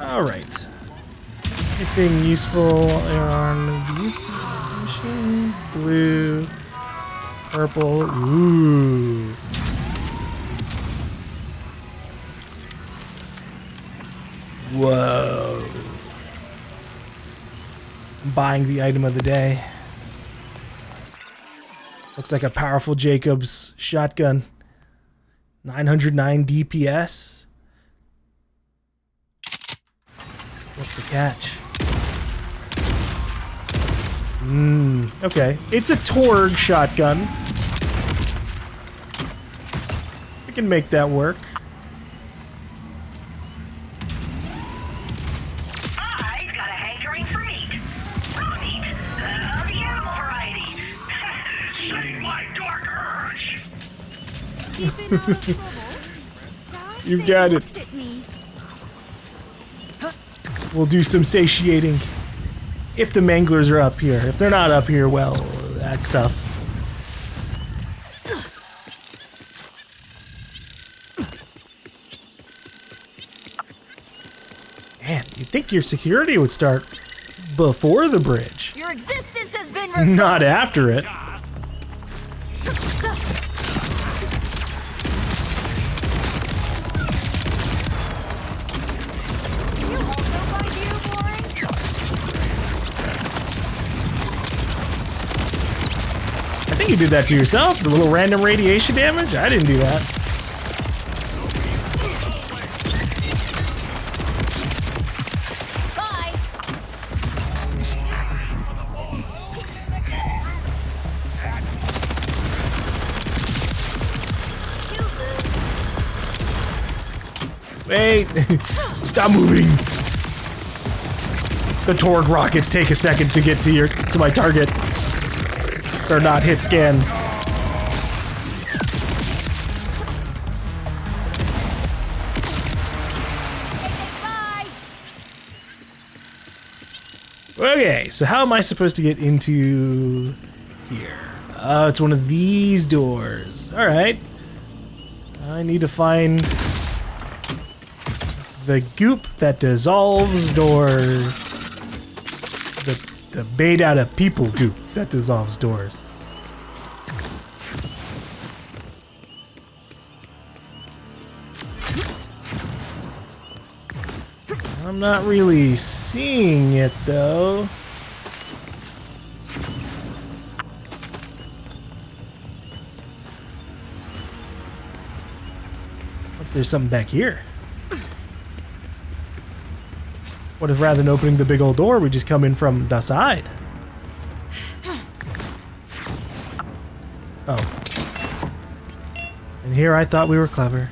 Alright. Anything useful on these machines? Blue, purple, ooh. Whoa. I'm buying the item of the day. Looks like a powerful Jacobs shotgun. 909 DPS. What's the catch? Okay. It's a Torg shotgun. We can make that work. I've got a hankering for meat. Raw meat. The animal variety. Save my dark urge. Keeping out of trouble. Gosh, You they got it. looked at me. We'll do some satiating. If the manglers are up here. If they're not up here, well, that's tough. Man, you'd think your security would start before the bridge. Your existence has been revoked. Not after it. Do you also find you boring? I think you did that to yourself. The little random radiation damage? I didn't do that. Bye. You lose. Wait. Stop moving. The Torg rockets take a second to get to my target. Or not hit scan. Bye. Okay, so how am I supposed to get into here? Oh, it's one of these doors. Alright. I need to find the goop that dissolves doors. The made out of people goop that dissolves doors. I'm not really seeing it though. What if there's something back here? What if rather than opening the big old door, we just come in from the side? Oh. And here I thought we were clever.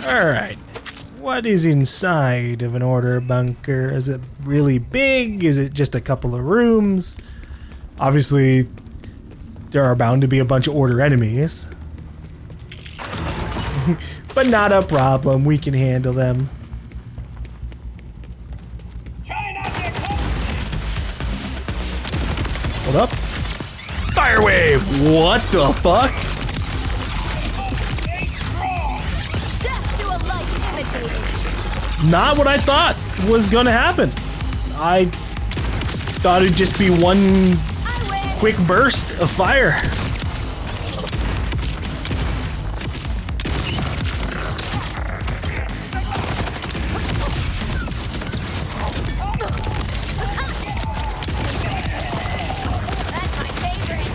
Alright, what is inside of an order bunker? Is it really big? Is it just a couple of rooms? Obviously, there are bound to be a bunch of order enemies. But not a problem, we can handle them. Hold up. Fire wave! What the fuck? Not what I thought was gonna happen. I thought it'd just be one quick burst of fire. That's my favorite.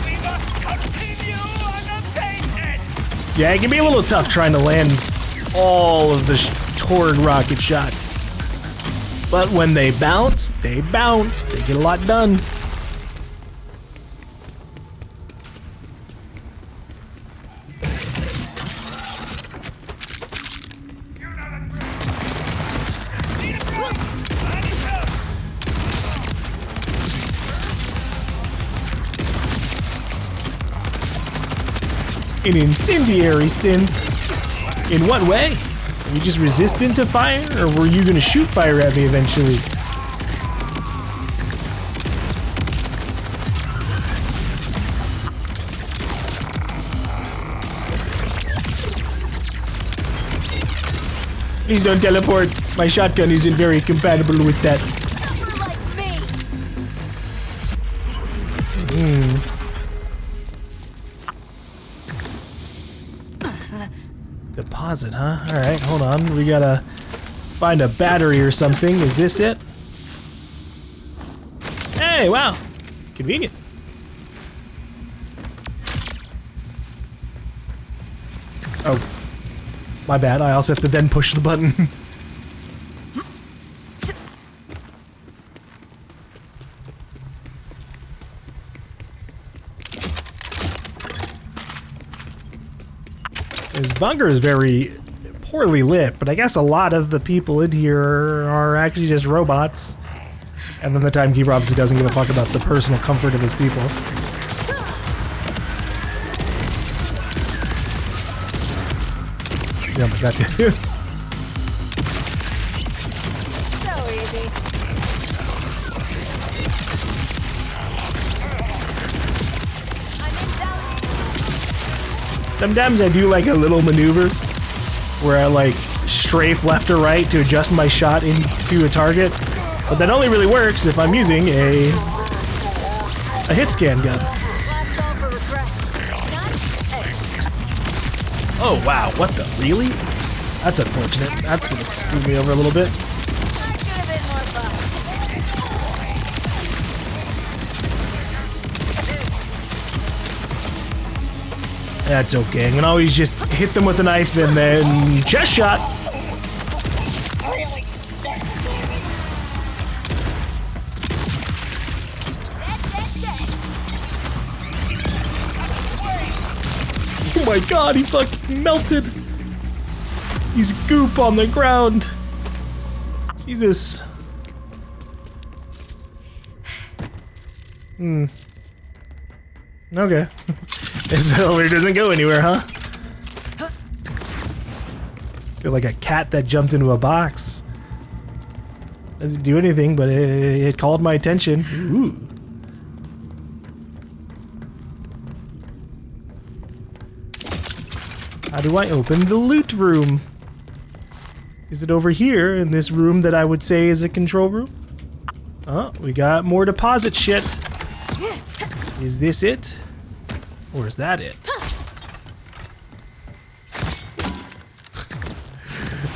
We must continue unabated. Yeah, it can be a little tough trying to land all of the Torg rocket shots. But when they bounce, they bounce. They get a lot done. An incendiary synth. In what way? Are you just resistant to fire, or were you gonna shoot fire at me eventually? Please don't teleport. My shotgun isn't very compatible with that. Suffer like me. Deposit, huh? Alright, hold on. We gotta find a battery or something. Is this it? Hey, wow. Convenient. Oh. My bad. I also have to then push the button. This bunker is very poorly lit, but I guess a lot of the people in here are actually just robots. And then the Timekeeper obviously doesn't give a fuck about the personal comfort of his people. Yeah, but that did. So easy. I'm in zone. Sometimes I do like a little maneuver where I like strafe left or right to adjust my shot into a target, but that only really works if I'm using a hit scan gun. Last call for regrets. None? Excellent. Oh wow, what the? Really? That's unfortunate. That's gonna screw me over a little bit. I should have been more fun. That's okay. I can always just hit them with a knife and then chest shot. Dead. Oh my god, he fucking melted. He's goop on the ground. Jesus. Okay. This elevator doesn't go anywhere, huh? Feel like a cat that jumped into a box. Doesn't do anything, but it called my attention. Ooh. How do I open the loot room? Is it over here in this room that I would say is a control room? Oh, we got more deposit shit. Is this it? Or is that it?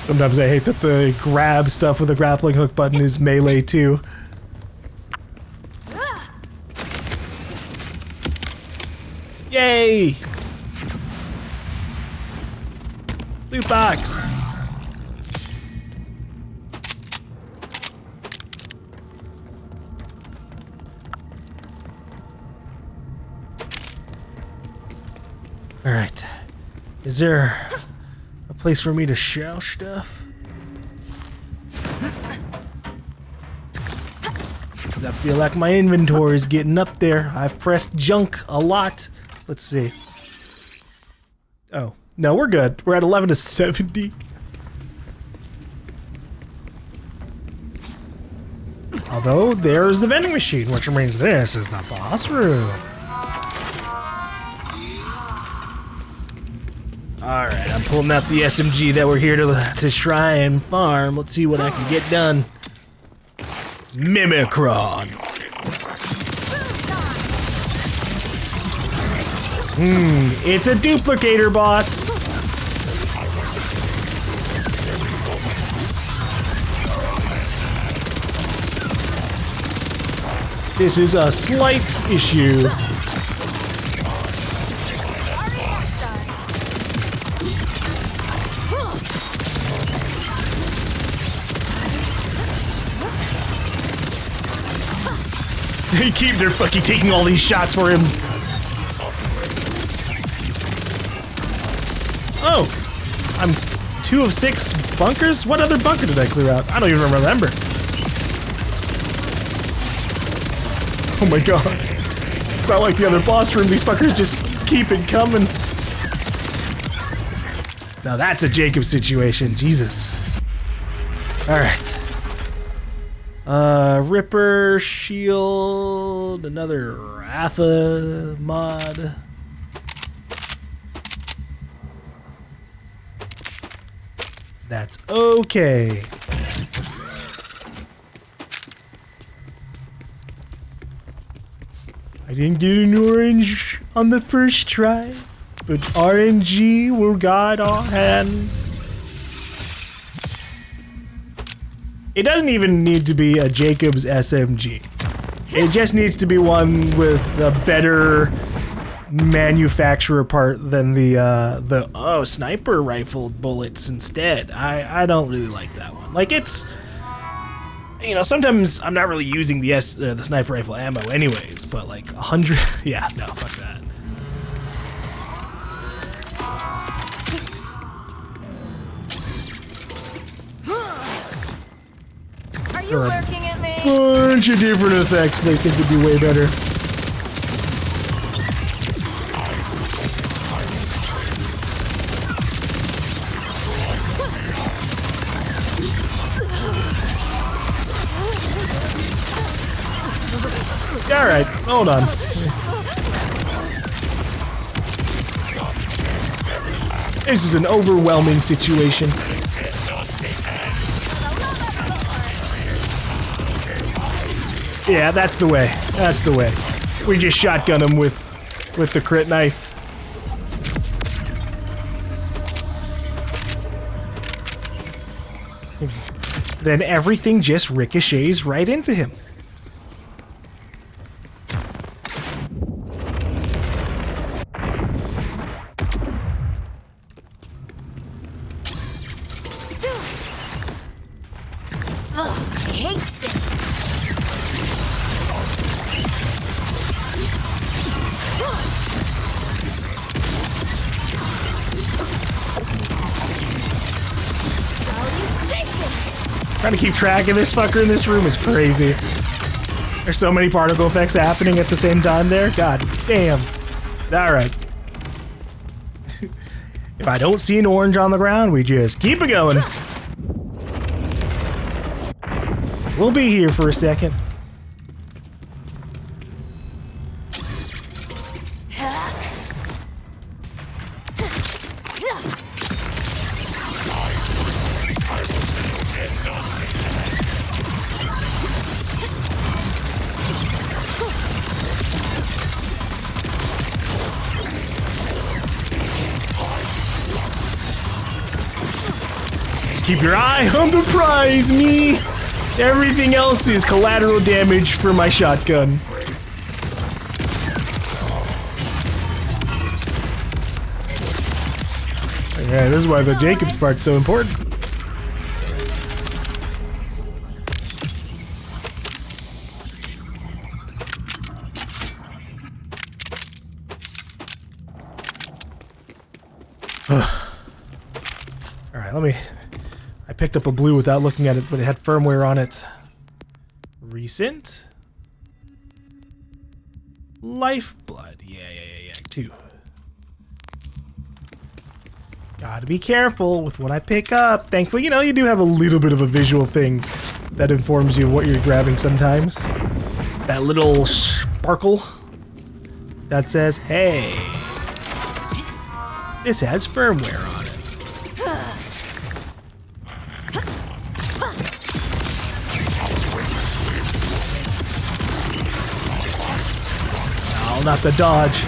Sometimes I hate that the grab stuff with the grappling hook button is melee too. Yay! Loot box! Alright. Is there a place for me to shell stuff? Because I feel like my inventory is getting up there. I've pressed junk a lot. Let's see. Oh. No, we're good. We're at 11 to 70. Although, there's the vending machine, which means this is the boss room. Alright, I'm pulling out the SMG that we're here to try and farm. Let's see what I can get done. Mimicron. It's a duplicator, boss. This is a slight issue. They keep their fucking taking all these shots for him. Oh, I'm 2 of 6 bunkers? What other bunker did I clear out? I don't even remember. Oh my god. It's not like the other boss room, these fuckers just keep it coming. Now that's a Jacob situation, Jesus. Alright. Ripper, shield, another Ratha mod. That's okay. I didn't get an orange on the first try, but RNG will guide our hand. It doesn't even need to be a Jacob's SMG. It just needs to be one with a better manufacturer part than the sniper rifle bullets instead. I don't really like that one. Like, it's, you know, sometimes I'm not really using the sniper rifle ammo anyways, but like 100, yeah, no, fuck that. Are you lurking at me? Bunch of different effects they think would be way better. Alright, hold on. This is an overwhelming situation. Yeah, that's the way. That's the way. We just shotgun him with the crit knife. Then everything just ricochets right into him. I hate this. Trying to keep track of this fucker in this room is crazy. There's so many particle effects happening at the same time there. God damn. Alright. If I don't see an orange on the ground, we just keep it going. We'll be here for a second. Just keep your eye on the prize, me! Everything else is collateral damage for my shotgun. Yeah, this is why the Jacobs part's so important. Alright, let me... I picked up a blue without looking at it, but it had firmware on it. Recent. Lifeblood. Yeah. 2. Gotta be careful with what I pick up. Thankfully, you know, you do have a little bit of a visual thing that informs you of what you're grabbing sometimes. That little sparkle that says, hey, this has firmware on it. Not the dodge.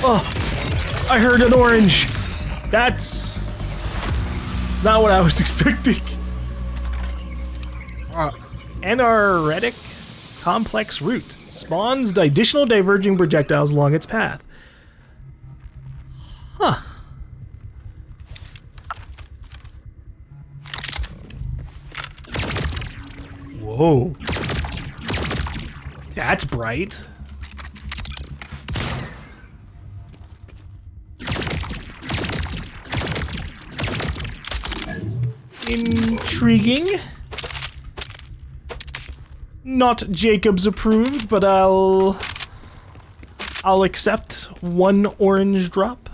Oh, I heard an orange. It's not what I was expecting. Anaretic complex root. Spawns additional diverging projectiles along its path. Huh. Whoa. That's bright. Intriguing. Not Jacob's approved, but I'll accept one orange drop.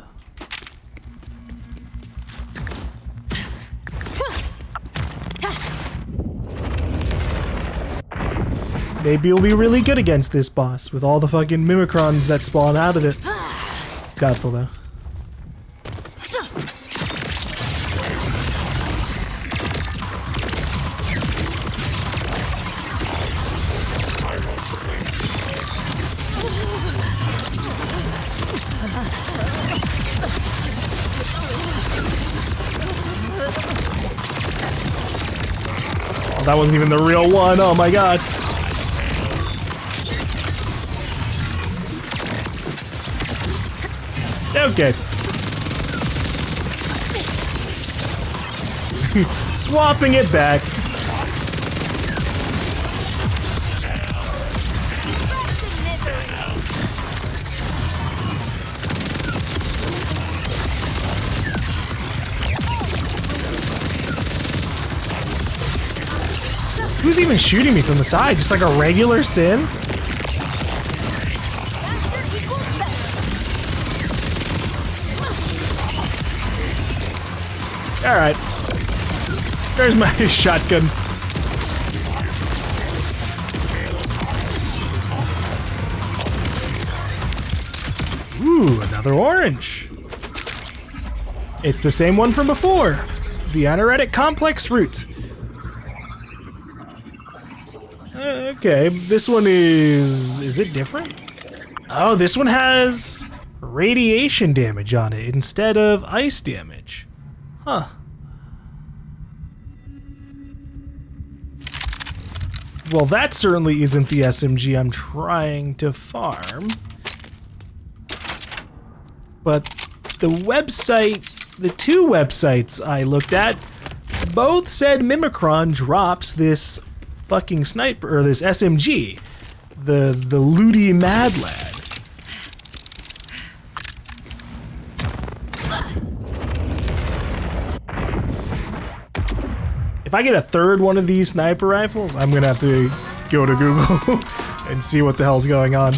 Maybe we'll be really good against this boss with all the fucking Mimicrons that spawn out of it. Doubtful though. Oh, that wasn't even the real one. Oh my god. Okay. Swapping it back. Who's even shooting me from the side? Just like a regular Sin? Alright. There's my shotgun. Ooh, another orange. It's the same one from before. The anaretic complex fruit. Okay, this one is it different? Oh, this one has radiation damage on it instead of ice damage. Huh. Well, that certainly isn't the SMG I'm trying to farm. But the website, the two websites I looked at, both said Mimicron drops this fucking sniper, or this SMG. The Looty Mad Lad. If I get a third one of these sniper rifles, I'm gonna have to go to Google and see what the hell's going on.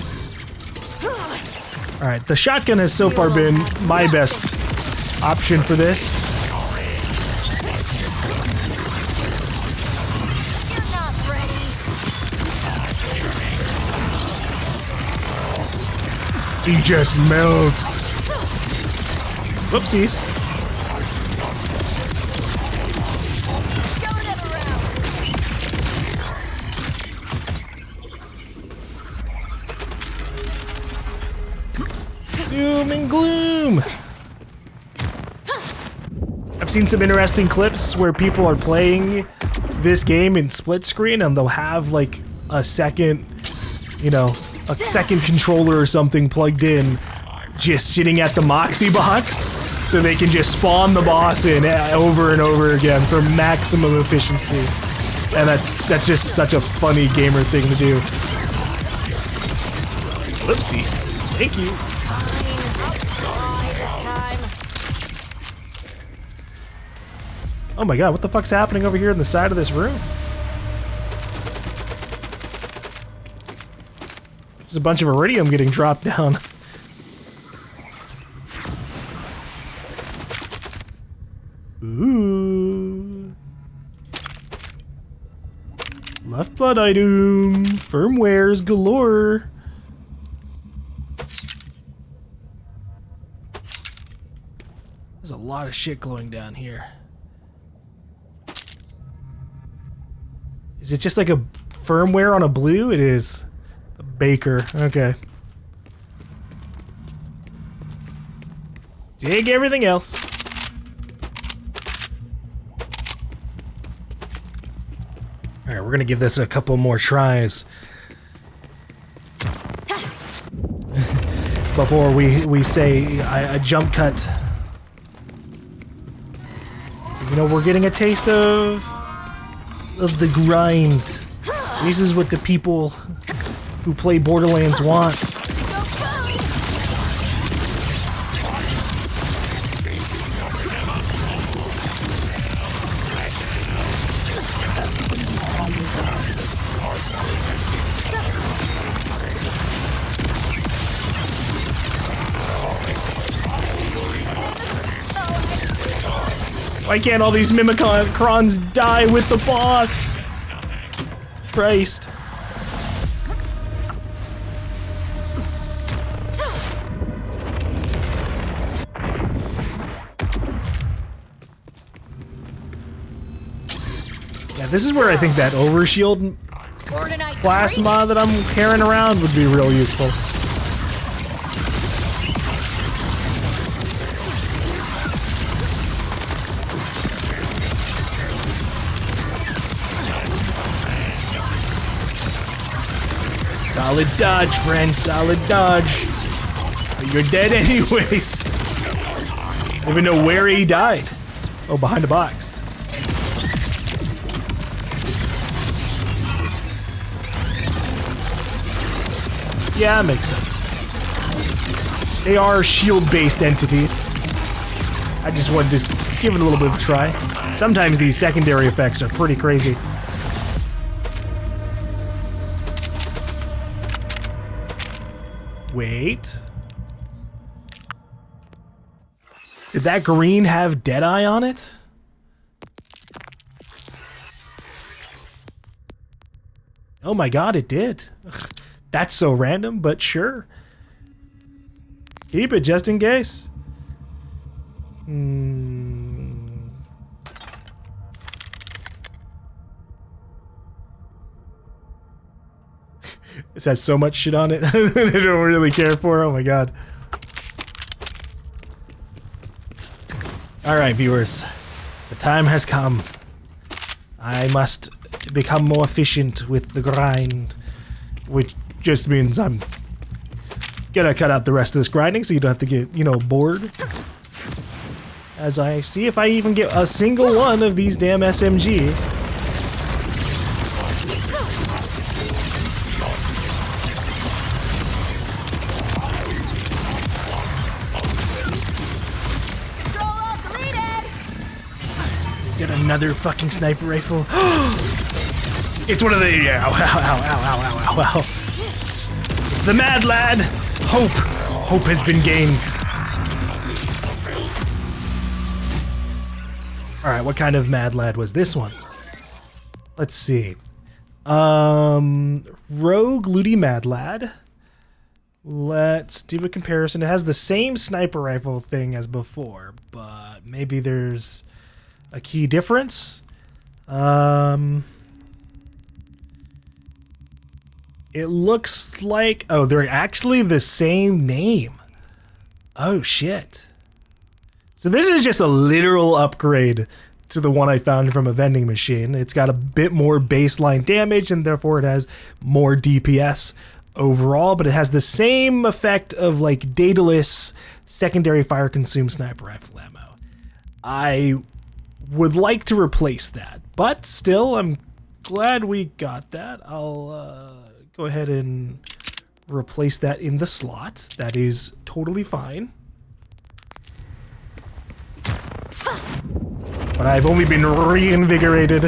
Alright, the shotgun has so far been my best option for this. He just melts. Whoopsies. Doom and gloom. I've seen some interesting clips where people are playing this game in split screen and they'll have like a second, you know, a second controller or something plugged in, just sitting at the Moxie box, so they can just spawn the boss in over and over again for maximum efficiency. And that's just such a funny gamer thing to do. Whoopsies. Thank you. Oh my god, what the fuck's happening over here in the side of this room? There's a bunch of iridium getting dropped down. Ooh. Left blood item. Firmwares galore. There's a lot of shit glowing down here. Is it just like a firmware on a blue? It is. A baker. Okay. Dig everything else. Alright, we're gonna give this a couple more tries. Before we say a jump cut. You know, we're getting a taste of the grind. This is what the people who play Borderlands want. Why can't all these Mimicrons die with the boss? Christ. Yeah, this is where I think that overshield plasma that I'm carrying around would be real useful. Solid dodge, friend. Solid dodge. You're dead anyways. I don't even know where he died. Oh, behind a box. Yeah, makes sense. They are shield-based entities. I just wanted to give it a little bit of a try. Sometimes these secondary effects are pretty crazy. Wait. Did that green have Deadeye on it? Oh my god, it did. That's so random, but sure. Keep it just in case. This has so much shit on it that I don't really care for. Oh my god. Alright, viewers. The time has come. I must become more efficient with the grind. Which just means I'm gonna cut out the rest of this grinding so you don't have to get, you know, bored. As I see if I even get a single one of these damn SMGs. Is it another fucking sniper rifle? It's one of the... Ow, ow, ow, ow, ow, ow, ow. It's the Mad Lad! Hope! Hope has been gained. Alright, what kind of Mad Lad was this one? Let's see. Rogue Looty Mad Lad. Let's do a comparison. It has the same sniper rifle thing as before, but maybe there's a key difference. It looks like... Oh, they're actually the same name. Oh, shit. So this is just a literal upgrade to the one I found from a vending machine. It's got a bit more baseline damage, and therefore it has more DPS overall, but it has the same effect of, like, dataless secondary fire consumed sniper rifle ammo. I would like to replace that, but still, I'm glad we got that. I'll, go ahead and replace that in the slot. That is totally fine. But I've only been reinvigorated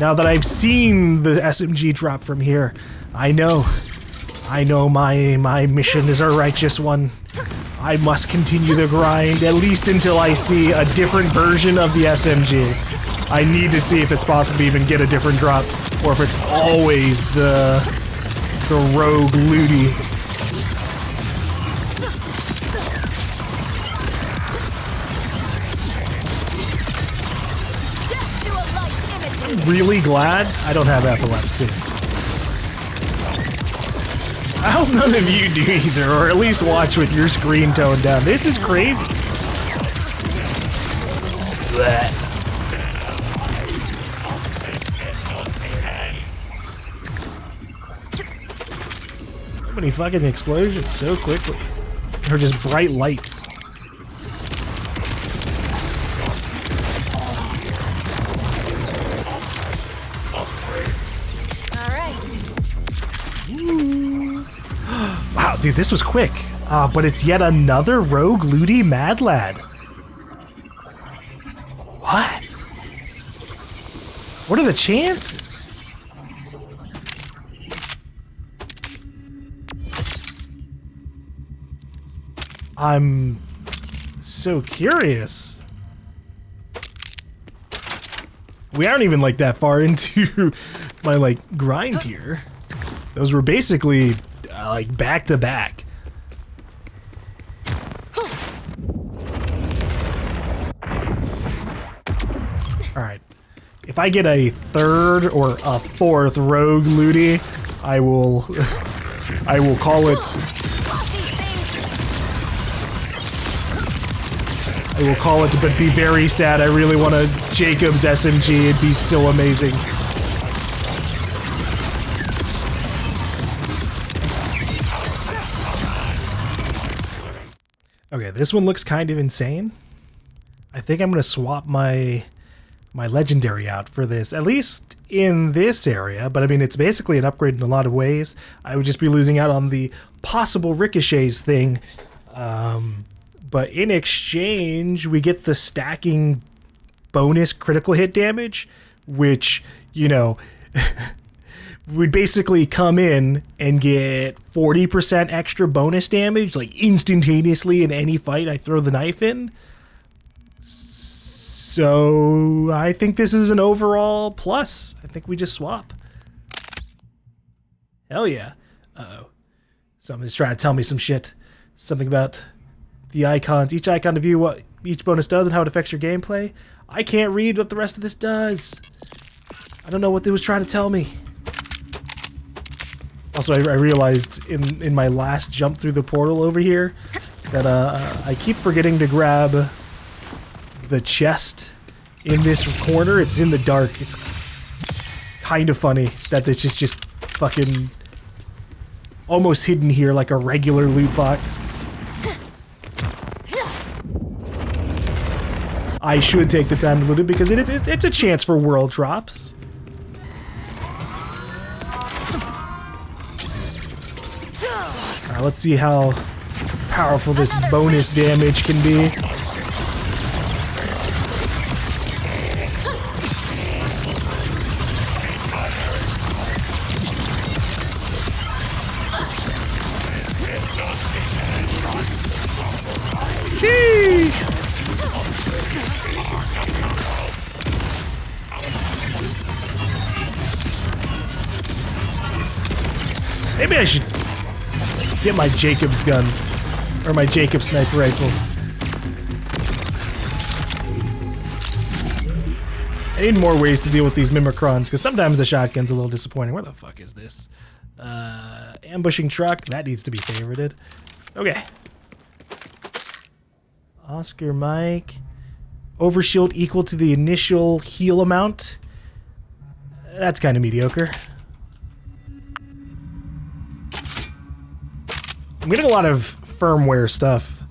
now that I've seen the SMG drop from here. I know my mission is a righteous one. I must continue the grind, at least until I see a different version of the SMG. I need to see if it's possible to even get a different drop, or if it's always the Rogue Looty. I'm really glad I don't have epilepsy. I hope none of you do either, or at least watch with your screen toned down. This is crazy. Blech. So many fucking explosions so quickly. Or just bright lights. Wow, dude, this was quick. But it's yet another Rogue Looty Mad Lad. What? What are the chances? I'm so curious. We aren't even like that far into my like grind here. Those were basically like back to back. All right. If I get a third or a fourth rogue looty, I will call it. I will call it, but be very sad. I really want a Jacob's SMG. It'd be so amazing. Okay, this one looks kind of insane. I think I'm gonna swap my legendary out for this, at least in this area, but I mean, it's basically an upgrade in a lot of ways. I would just be losing out on the possible ricochets thing, but in exchange, we get the stacking bonus critical hit damage, which, you know, we'd basically come in and get 40% extra bonus damage, like instantaneously in any fight I throw the knife in. So I think this is an overall plus. I think we just swap. Hell yeah. Uh-oh. Someone's trying to tell me some shit. Something about the icons. Each icon to view what each bonus does and how it affects your gameplay. I can't read what the rest of this does. I don't know what they was trying to tell me. Also, I realized in my last jump through the portal over here that I keep forgetting to grab the chest in this corner. It's in the dark. It's kind of funny that it's just fucking almost hidden here like a regular loot box. I should take the time to loot it because it's a chance for world drops. Alright, let's see how powerful this bonus damage can be. Maybe I should get my Jacob's gun, or my Jacob sniper rifle. I need more ways to deal with these Mimicrons, because sometimes the shotgun's a little disappointing. Where the fuck is this? Ambushing truck, that needs to be favorited. Okay. Oscar Mike. Overshield equal to the initial heal amount. That's kind of mediocre. I'm getting a lot of firmware stuff,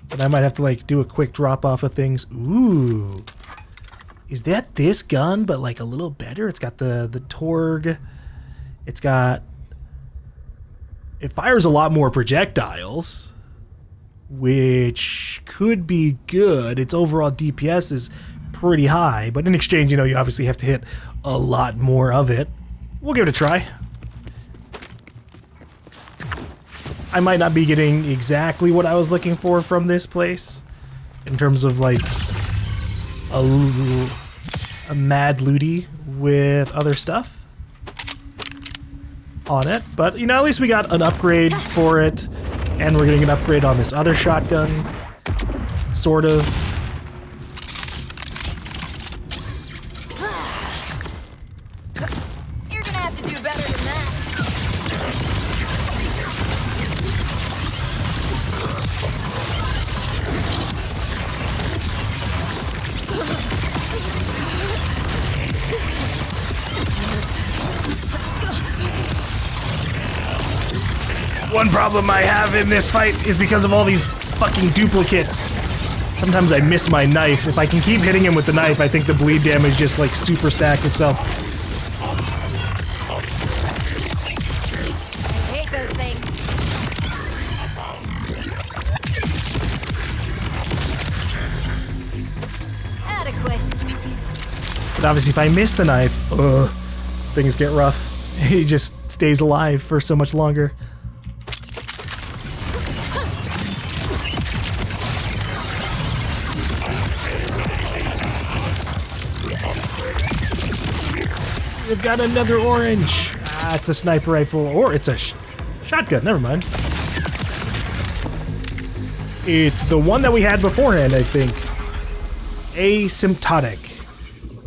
but I might have to like do a quick drop off of things. Ooh, is that this gun but like a little better? It's got the Torg. It fires a lot more projectiles, which could be good. Its overall DPS is pretty high, but in exchange, you know, you obviously have to hit a lot more of it. We'll give it a try. I might not be getting exactly what I was looking for from this place in terms of like a mad looty with other stuff on it, but you know, at least we got an upgrade for it, and we're getting an upgrade on this other shotgun, sort of. You're gonna have to do better than that. One problem I have in this fight is because of all these fucking duplicates. Sometimes I miss my knife. If I can keep hitting him with the knife, I think the bleed damage just like super stacked itself. I hate those things. Adequate. But obviously if I miss the knife, things get rough. He just stays alive for so much longer. We've got another orange. Ah, it's a sniper rifle, or it's a shotgun. Never mind. It's the one that we had beforehand, I think. Asymptotic.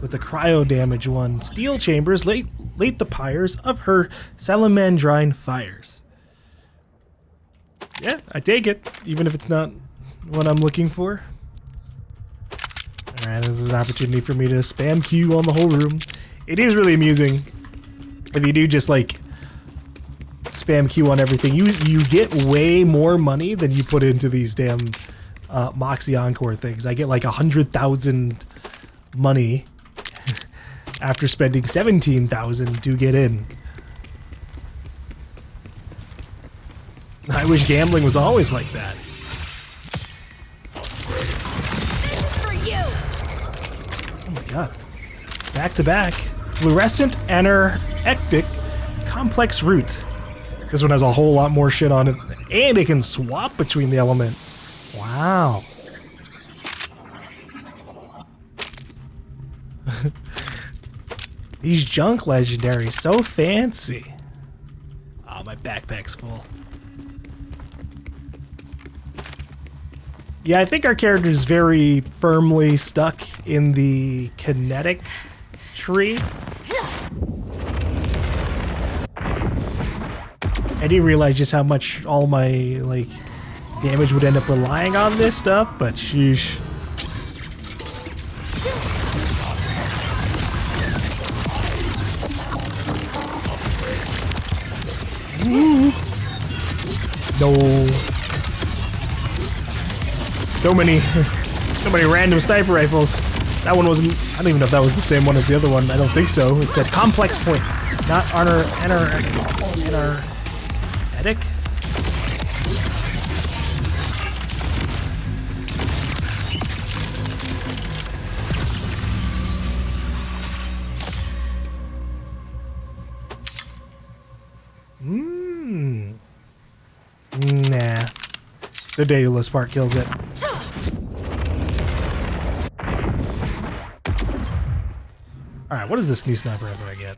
With the cryo damage one. Steel chambers light the pyres of her salamandrine fires. Yeah, I take it, even if it's not what I'm looking for. Alright, this is an opportunity for me to spam Q on the whole room. It is really amusing. If you do just like spam Q on everything, you get way more money than you put into these damn Moxie Encore things. I get like 100,000 money after spending 17,000 to get in. I wish gambling was always like that. Oh my god. Back to back. Fluorescent Anorectic Complex Root. This one has a whole lot more shit on it. And it can swap between the elements. Wow. These junk legendaries, so fancy. Oh, my backpack's full. Yeah, I think our character is very firmly stuck in the kinetic tree. I didn't realize just how much all my, like, damage would end up relying on this stuff, but sheesh. Ooh. No. So many random sniper rifles. That one wasn't, I don't even know if that was the same one as the other one. I don't think so. It said complex point, not anorectic. Nah. The Daedalus part kills it. Alright, what is this new sniper rifle I get?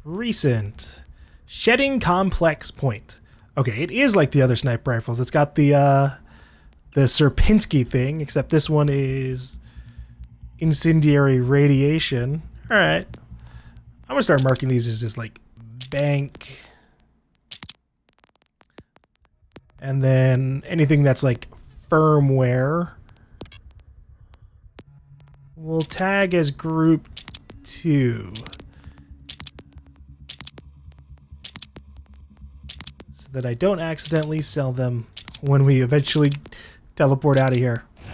Recent. Shedding Complex Point. Okay, it is like the other sniper rifles. It's got the Sierpinski thing, except this one is incendiary radiation. Alright. I'm gonna start marking these as just like bank. And then anything that's like firmware, we'll tag as group 2. So that I don't accidentally sell them when we eventually teleport out of here. I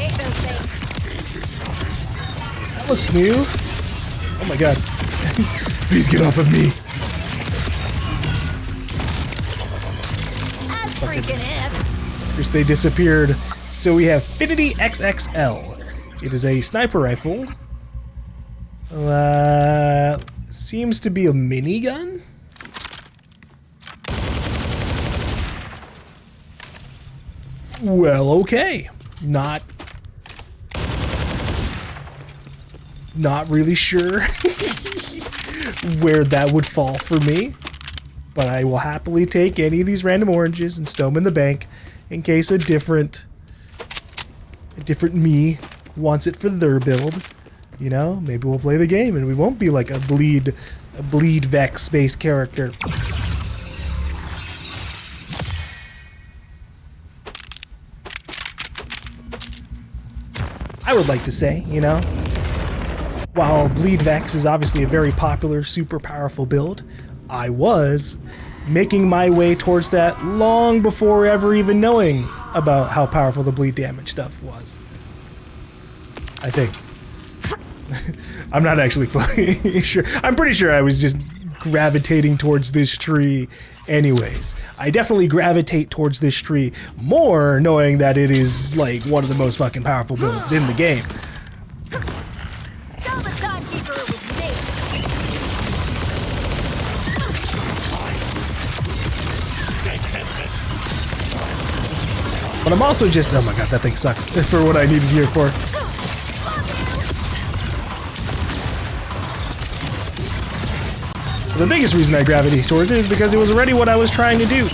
hate those things. That looks new. Oh my god. Please get off of me. As freaking if. First they disappeared. So we have Finity XXL. It is a sniper rifle. Seems to be a minigun. Well, okay. Not really sure where that would fall for me, but I will happily take any of these random oranges and stow them in the bank in case a different me wants it for their build. You know, maybe we'll play the game and we won't be like a bleed Vex based character. I would like to say, you know, while Bleed Vex is obviously a very popular, super powerful build, I was making my way towards that long before ever even knowing about how powerful the bleed damage stuff was. I think. I'm not actually fully sure. I'm pretty sure I was just gravitating towards this tree anyways. I definitely gravitate towards this tree more knowing that it is like one of the most fucking powerful builds in the game. Tell the Timekeeper it was me. But I'm also just, oh my god, that thing sucks for what I needed here for. The biggest reason I gravitated towards it is because it was already what I was trying to do.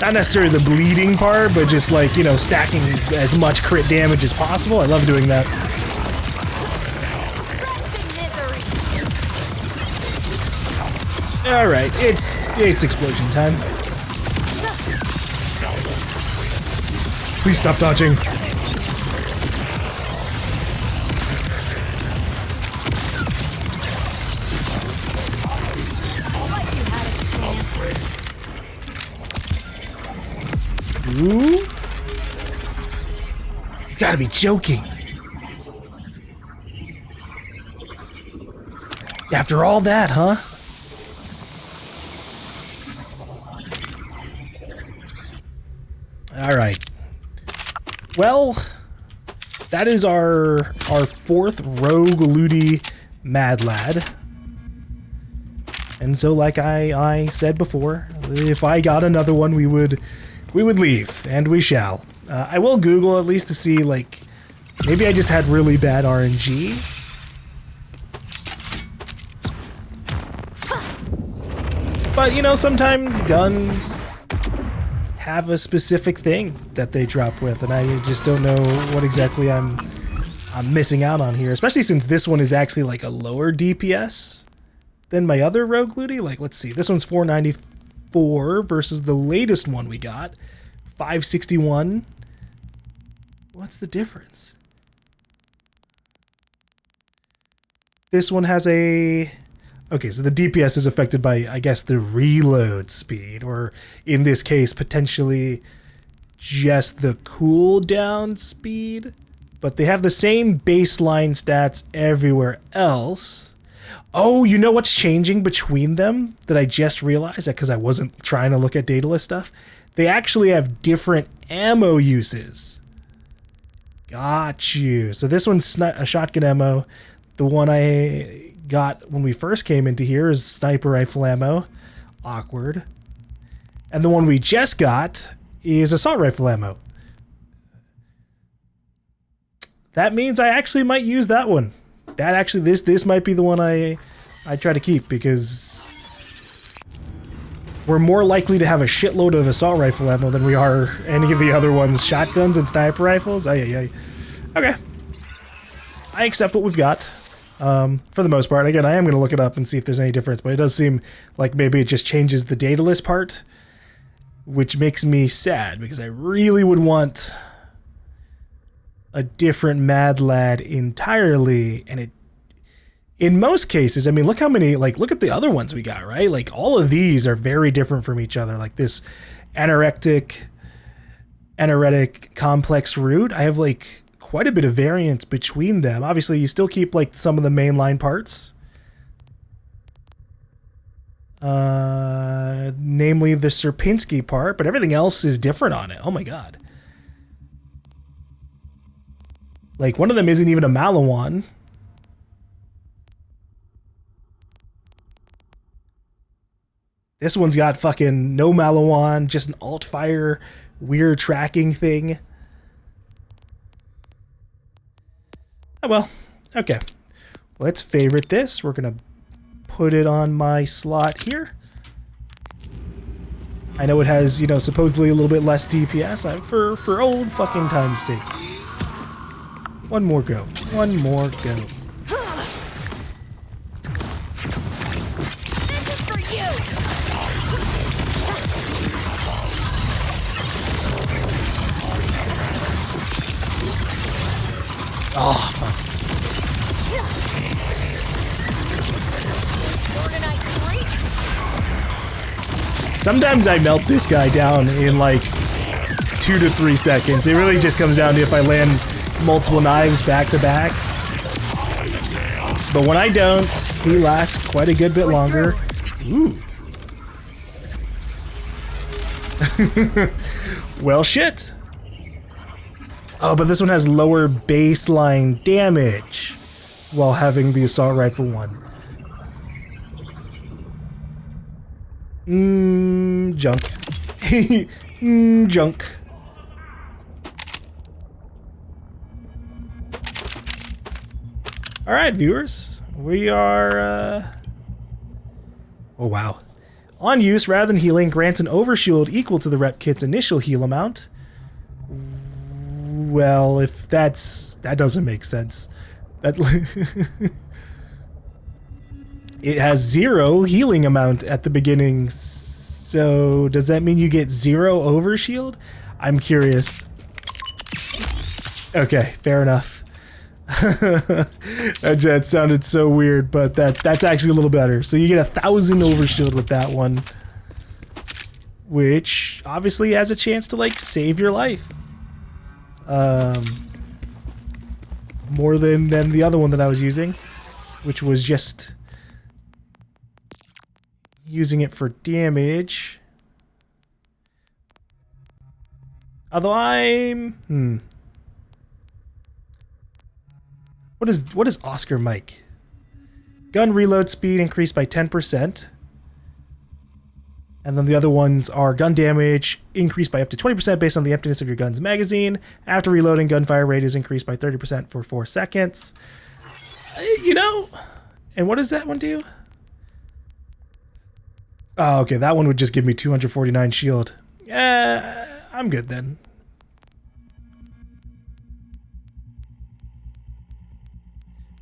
Not necessarily the bleeding part, but just like, you know, stacking as much crit damage as possible. I love doing that. Alright, it's explosion time. Please stop dodging. Ooh. You gotta be joking. After all that, huh? Alright. Well, that is our fourth rogue looty mad lad. And so like I said before, if I got another one we would leave, and we shall. I will Google at least to see, like, maybe I just had really bad RNG. But, you know, sometimes guns have a specific thing that they drop with, and I just don't know what exactly I'm missing out on here, especially since this one is actually, like, a lower DPS than my other rogue looty. Like, let's see, this one's 494 versus the latest one we got, 561. What's the difference? This one has a... Okay, so the DPS is affected by, I guess, the reload speed, or in this case, potentially just the cooldown speed, but they have the same baseline stats everywhere else. Oh, you know what's changing between them that I just realized? That because I wasn't trying to look at dataless stuff. They actually have different ammo uses. Got you. So this one's a shotgun ammo. The one I got when we first came into here is sniper rifle ammo. Awkward. And the one we just got is assault rifle ammo. That means I actually might use that one. That actually, this might be the one I try to keep, because we're more likely to have a shitload of assault rifle ammo than we are any of the other ones. Shotguns and sniper rifles. Okay. I accept what we've got. For the most part. Again, I am going to look it up and see if there's any difference, but it does seem like maybe it just changes the dataless part, which makes me sad, because I really would want a different mad lad entirely. And it, in most cases, I mean, look how many, like, look at the other ones we got, right? Like, all of these are very different from each other. Like this anoretic complex root, I have like quite a bit of variance between them. Obviously, you still keep like some of the mainline parts, namely the Sierpinski part, but everything else is different on it. Oh my god. Like, one of them isn't even a Malawan. This one's got fucking no Malawan, just an alt fire weird tracking thing. Oh well, okay. Let's favorite this. We're gonna put it on my slot here. I know it has, you know, supposedly a little bit less DPS. For old fucking time's sake. One more go. One more go. This is for you. Oh, fuck. Sometimes I melt this guy down in like 2 to 3 seconds. It really just comes down to if I land multiple knives back to back. But when I don't, he lasts quite a good bit longer. Ooh. Well, shit. Oh, but this one has lower baseline damage while having the assault rifle one. Junk. Junk. All right, viewers, we are. Oh wow! On use, rather than healing, grants an overshield equal to the rep kit's initial heal amount. Well, if that doesn't make sense. That it has 0 healing amount at the beginning. So does that mean you get 0 overshield? I'm curious. Okay, fair enough. that sounded so weird, but that's actually a little better. So you get 1,000 overshield with that one, which obviously has a chance to like save your life. More than the other one that I was using, which was just using it for damage. Although I'm What is Oscar Mike? Gun reload speed increased by 10%. And then the other ones are gun damage increased by up to 20% based on the emptiness of your gun's magazine. After reloading, gunfire rate is increased by 30% for 4 seconds. You know, and what does that one do? Oh, okay, that one would just give me 249 shield. I'm good then.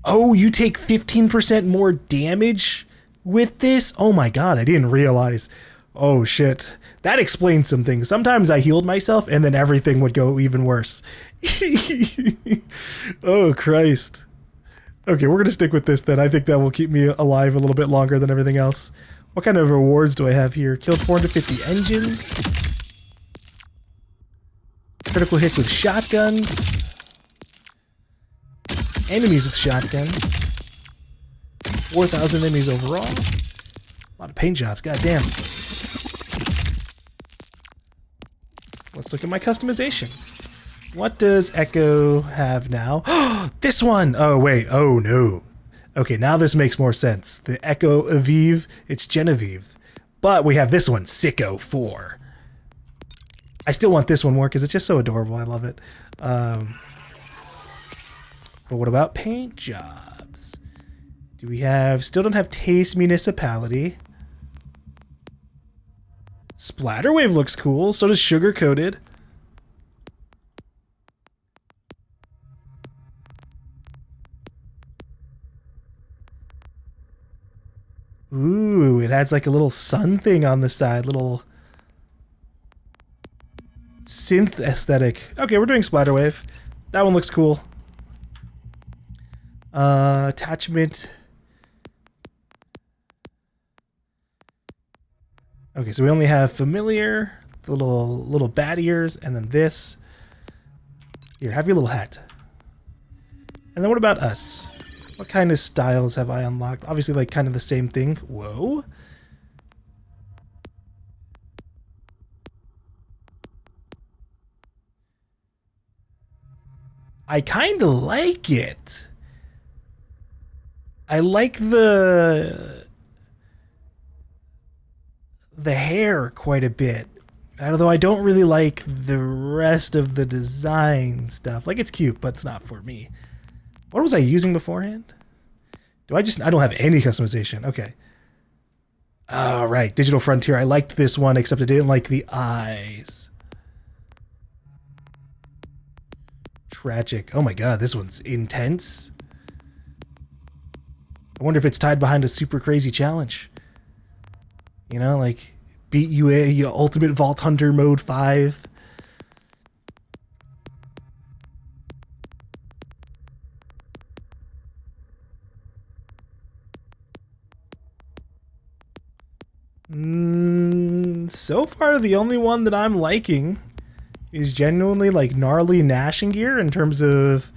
Oh, you take 15% more damage with this? Oh my god, I didn't realize. Oh shit. That explains some things. Sometimes I healed myself and then everything would go even worse. Oh Christ. Okay, we're gonna stick with this then. I think that will keep me alive a little bit longer than everything else. What kind of rewards do I have here? Killed 450 engines. Critical hits with shotguns. Enemies with shotguns. 4,000 enemies overall. A lot of paint jobs, goddamn. Let's look at my customization. What does Echo have now? This one! Oh, wait. Oh, no. Okay, now this makes more sense. The Echo Aviv, it's Genevieve. But we have this one, Sicko 4. I still want this one more because it's just so adorable. I love it. But what about paint jobs? Do we have... Still don't have Taste Municipality. Splatterwave looks cool. So does Sugar Coated. Ooh, it has like a little sun thing on the side. Little synth aesthetic. Okay, we're doing Splatterwave. That one looks cool. Attachment. Okay, so we only have familiar, the little bat ears, and then this. Here, have your little hat. And then what about us? What kind of styles have I unlocked? Obviously, like kind of the same thing. Whoa. I kind of like it. I like the hair quite a bit. Although I don't really like the rest of the design stuff. Like, it's cute, but it's not for me. What was I using beforehand? I don't have any customization. Okay. All right, Digital Frontier. I liked this one, except I didn't like the eyes. Tragic. Oh my god, this one's intense. I wonder if it's tied behind a super crazy challenge. You know, like beat UA Ultimate Vault Hunter Mode 5. So far, the only one that I'm liking is genuinely like gnarly gnashing gear in terms of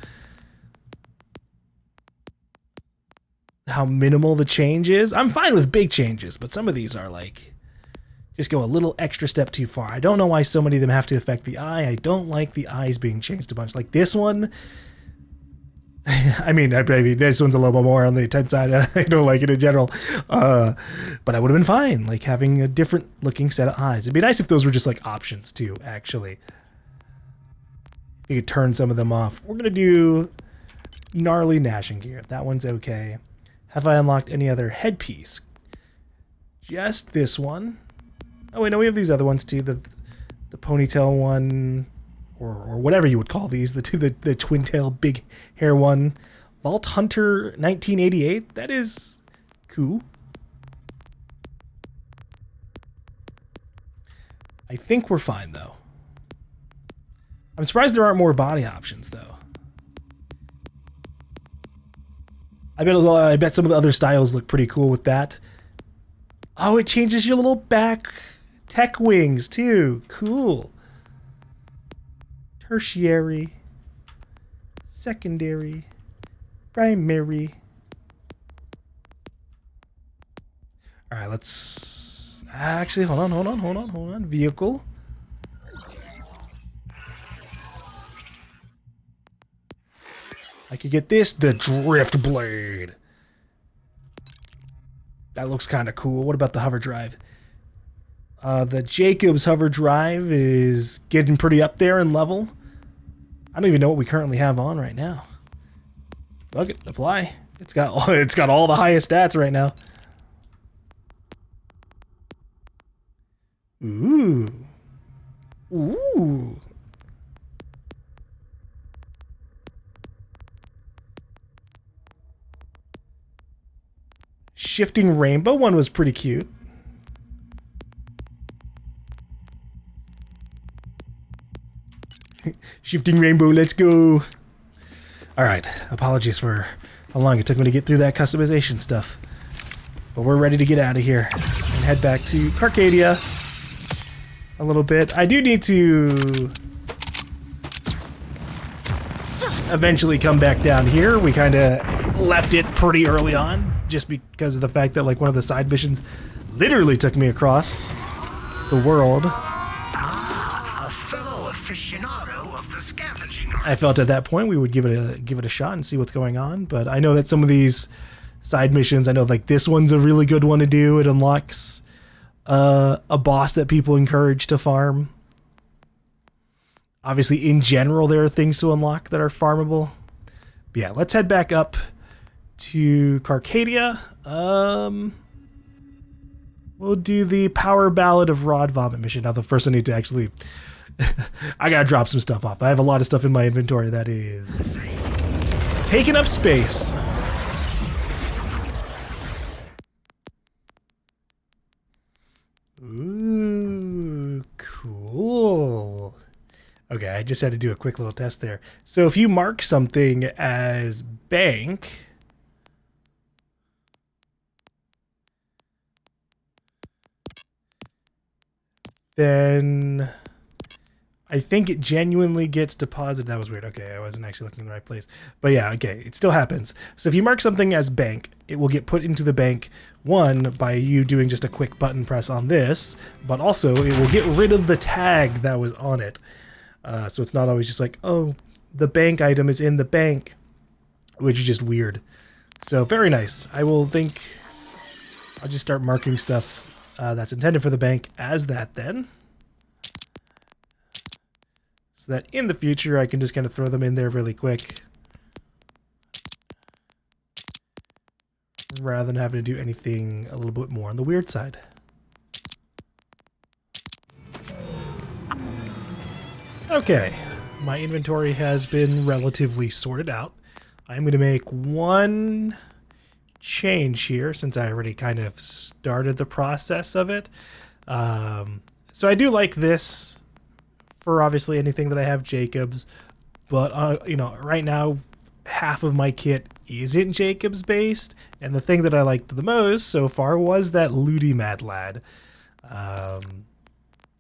how minimal the change is. I'm fine with big changes, but some of these are like just go a little extra step too far. I don't know why so many of them have to affect the eye. I don't like the eyes being changed a bunch. Like this one, I mean, this one's a little bit more on the intense side. I don't like it in general, but I would have been fine like having a different looking set of eyes. It'd be nice if those were just like options too, actually. You could turn some of them off. We're gonna do gnarly gnashing gear. That one's okay. Have I unlocked any other headpiece? Just this one. Oh wait, no, we have these other ones too. The ponytail one, or whatever you would call these. The twin tail big hair one. Vault Hunter 1988. That is cool. I think we're fine though. I'm surprised there aren't more body options though. I bet some of the other styles look pretty cool with that. Oh, it changes your little back tech wings too. Cool. Tertiary. Secondary. Primary. Alright, let's... Actually, hold on. Vehicle. I could get this, the drift blade. That looks kind of cool. What about the hover drive? The Jacob's hover drive is getting pretty up there in level. I don't even know what we currently have on right now. Look it, apply. It's got all the highest stats right now. Ooh. Ooh. Shifting rainbow one was pretty cute. Shifting rainbow, let's go. Alright, apologies for how long it took me to get through that customization stuff. But we're ready to get out of here and head back to Carcadia a little bit. I do need to eventually come back down here. We kind of left it pretty early on just because of the fact that like one of the side missions literally took me across the world. A fellow aficionado of the scavenging. I felt at that point we would give it a shot and see what's going on, but I know that some of these side missions, I know like this one's a really good one to do. It unlocks a boss that people encourage to farm. Obviously, in general, there are things to unlock that are farmable. But yeah, let's head back up to Carcadia. We'll do the Power Ballad of Rod Vomit mission. Now, the first I need to actually... I gotta drop some stuff off. I have a lot of stuff in my inventory that is taking up space. Ooh, cool. Okay, I just had to do a quick little test there. So if you mark something as bank, then I think it genuinely gets deposited. That was weird. Okay, I wasn't actually looking in the right place. But yeah, okay, it still happens. So if you mark something as bank, it will get put into the bank, one, by you doing just a quick button press on this, but also it will get rid of the tag that was on it. So it's not always just like, oh, the bank item is in the bank, which is just weird. So very nice. I'll just start marking stuff that's intended for the bank as that then. So that in the future I can just kind of throw them in there really quick, rather than having to do anything a little bit more on the weird side. Okay, my inventory has been relatively sorted out. I'm going to make one change here since I already kind of started the process of it. So I do like this for obviously anything that I have Jacobs, but you know, right now half of my kit isn't Jacobs based, and the thing that I liked the most so far was that Looty Mad Lad.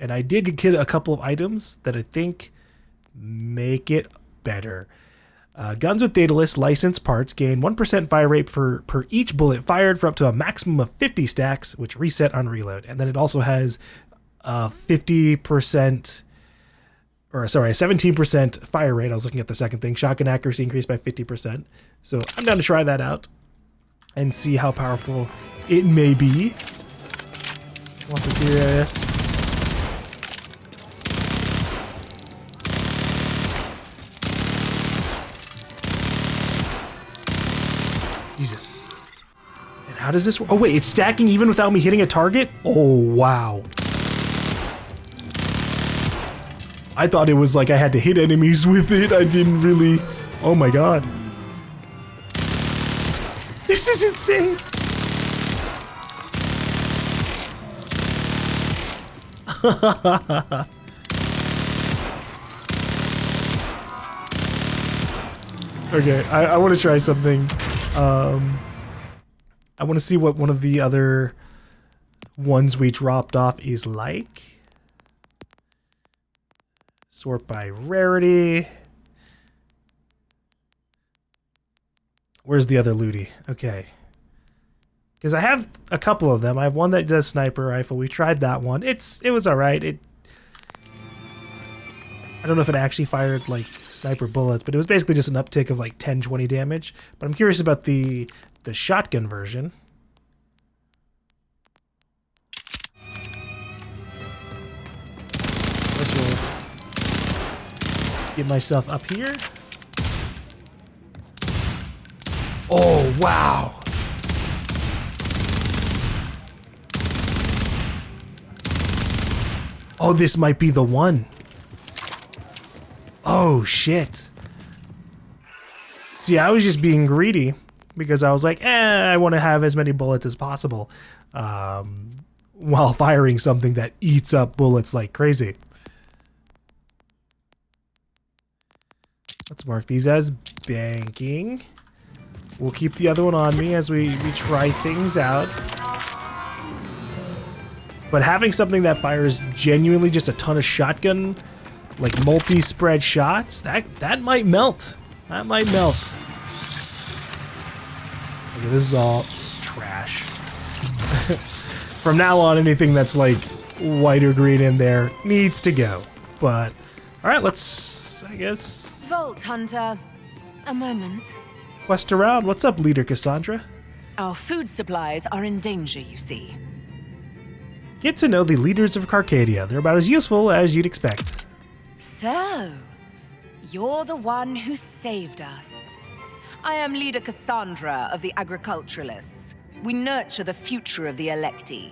And I did get a couple of items that I think make it better. Guns with Daedalus licensed parts gain 1% fire rate per each bullet fired for up to a maximum of 50 stacks, which reset on reload. And then it also has 50%, or sorry, a 17% fire rate. I was looking at the second thing. Shotgun accuracy increased by 50%. So I'm down to try that out and see how powerful it may be. Also curious. Jesus. And how does this work? Oh wait, it's stacking even without me hitting a target? Oh wow. I thought it was like I had to hit enemies with it. I didn't really. Oh my god. This is insane. Okay, I want to try something. I want to see what one of the other ones we dropped off is like. Sort by rarity. Where's the other looty? Okay. Because I have a couple of them. I have one that does sniper rifle. We tried that one. It was alright. I don't know if it actually fired like sniper bullets, but it was basically just an uptick of like 10-20 damage. But I'm curious about the shotgun version. First we'll get myself up here. Oh wow. Oh, this might be the one. Oh, shit. See, I was just being greedy because I was like, I want to have as many bullets as possible while firing something that eats up bullets like crazy. Let's mark these as banking. We'll keep the other one on me as we try things out. But having something that fires genuinely just a ton of shotgun, like multi-spread shots, that might melt. That might melt. Okay, this is all trash. From now on, anything that's like white or green in there needs to go. But, alright, let's, I guess... Vault Hunter, a moment. Quest around. What's up, Leader Cassandra? Our food supplies are in danger, you see. Get to know the leaders of Carcadia. They're about as useful as you'd expect. So, you're the one who saved us. I am Leader Cassandra of the Agriculturalists. We nurture the future of the Electi.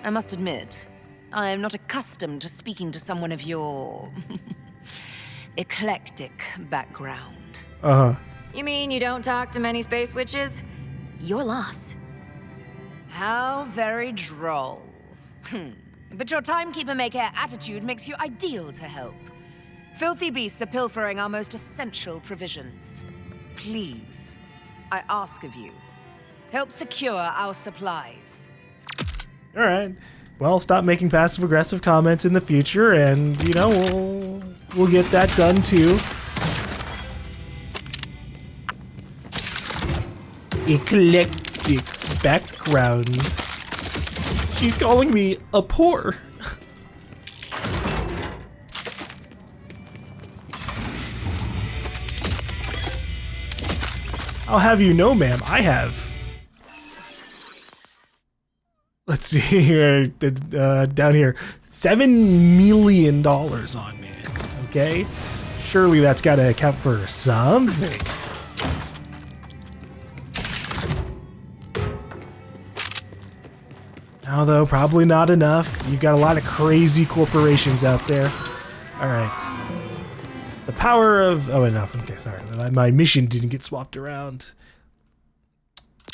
I must admit, I am not accustomed to speaking to someone of your eclectic background. Uh-huh. You mean you don't talk to many space witches? Your loss. How very droll. But your Timekeeper make-air attitude makes you ideal to help. Filthy beasts are pilfering our most essential provisions. Please, I ask of you, help secure our supplies. Alright. Well, stop making passive-aggressive comments in the future, and, you know, we'll get that done, too. Eclectic background. She's calling me a poor. I'll have you know, ma'am, I have. Let's see here, down here, $7 million on me. Okay, surely that's got to account for something. Although, probably not enough. You've got a lot of crazy corporations out there. Alright. The power of... Oh, no. Okay, sorry. My mission didn't get swapped around.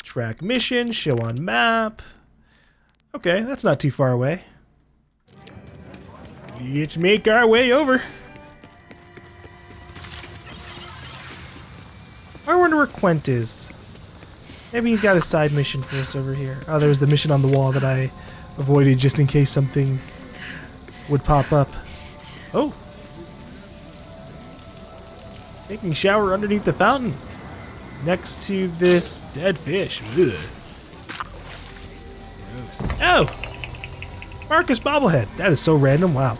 Track mission. Show on map. Okay, that's not too far away. Let's make our way over. I wonder where Quent is. Maybe he's got a side mission for us over here. Oh, there's the mission on the wall that I avoided just in case something would pop up. Oh. Taking a shower underneath the fountain. Next to this dead fish. Ugh. Gross. Oh! Marcus bobblehead. That is so random. Wow.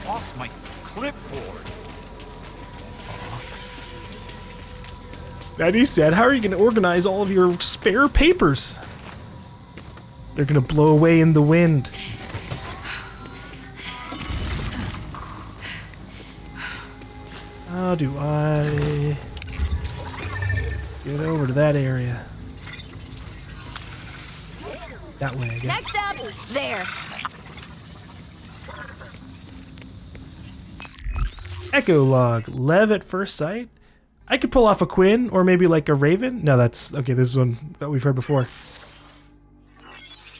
Off my clipboard. That he said, how are you going to organize all of your spare papers? They're going to blow away in the wind. How do I get over to that area? that way, I guess. Next up, there. Echo log. Lev at first sight. I could pull off a Quinn or maybe like a Raven. No, that's okay. This is one that we've heard before.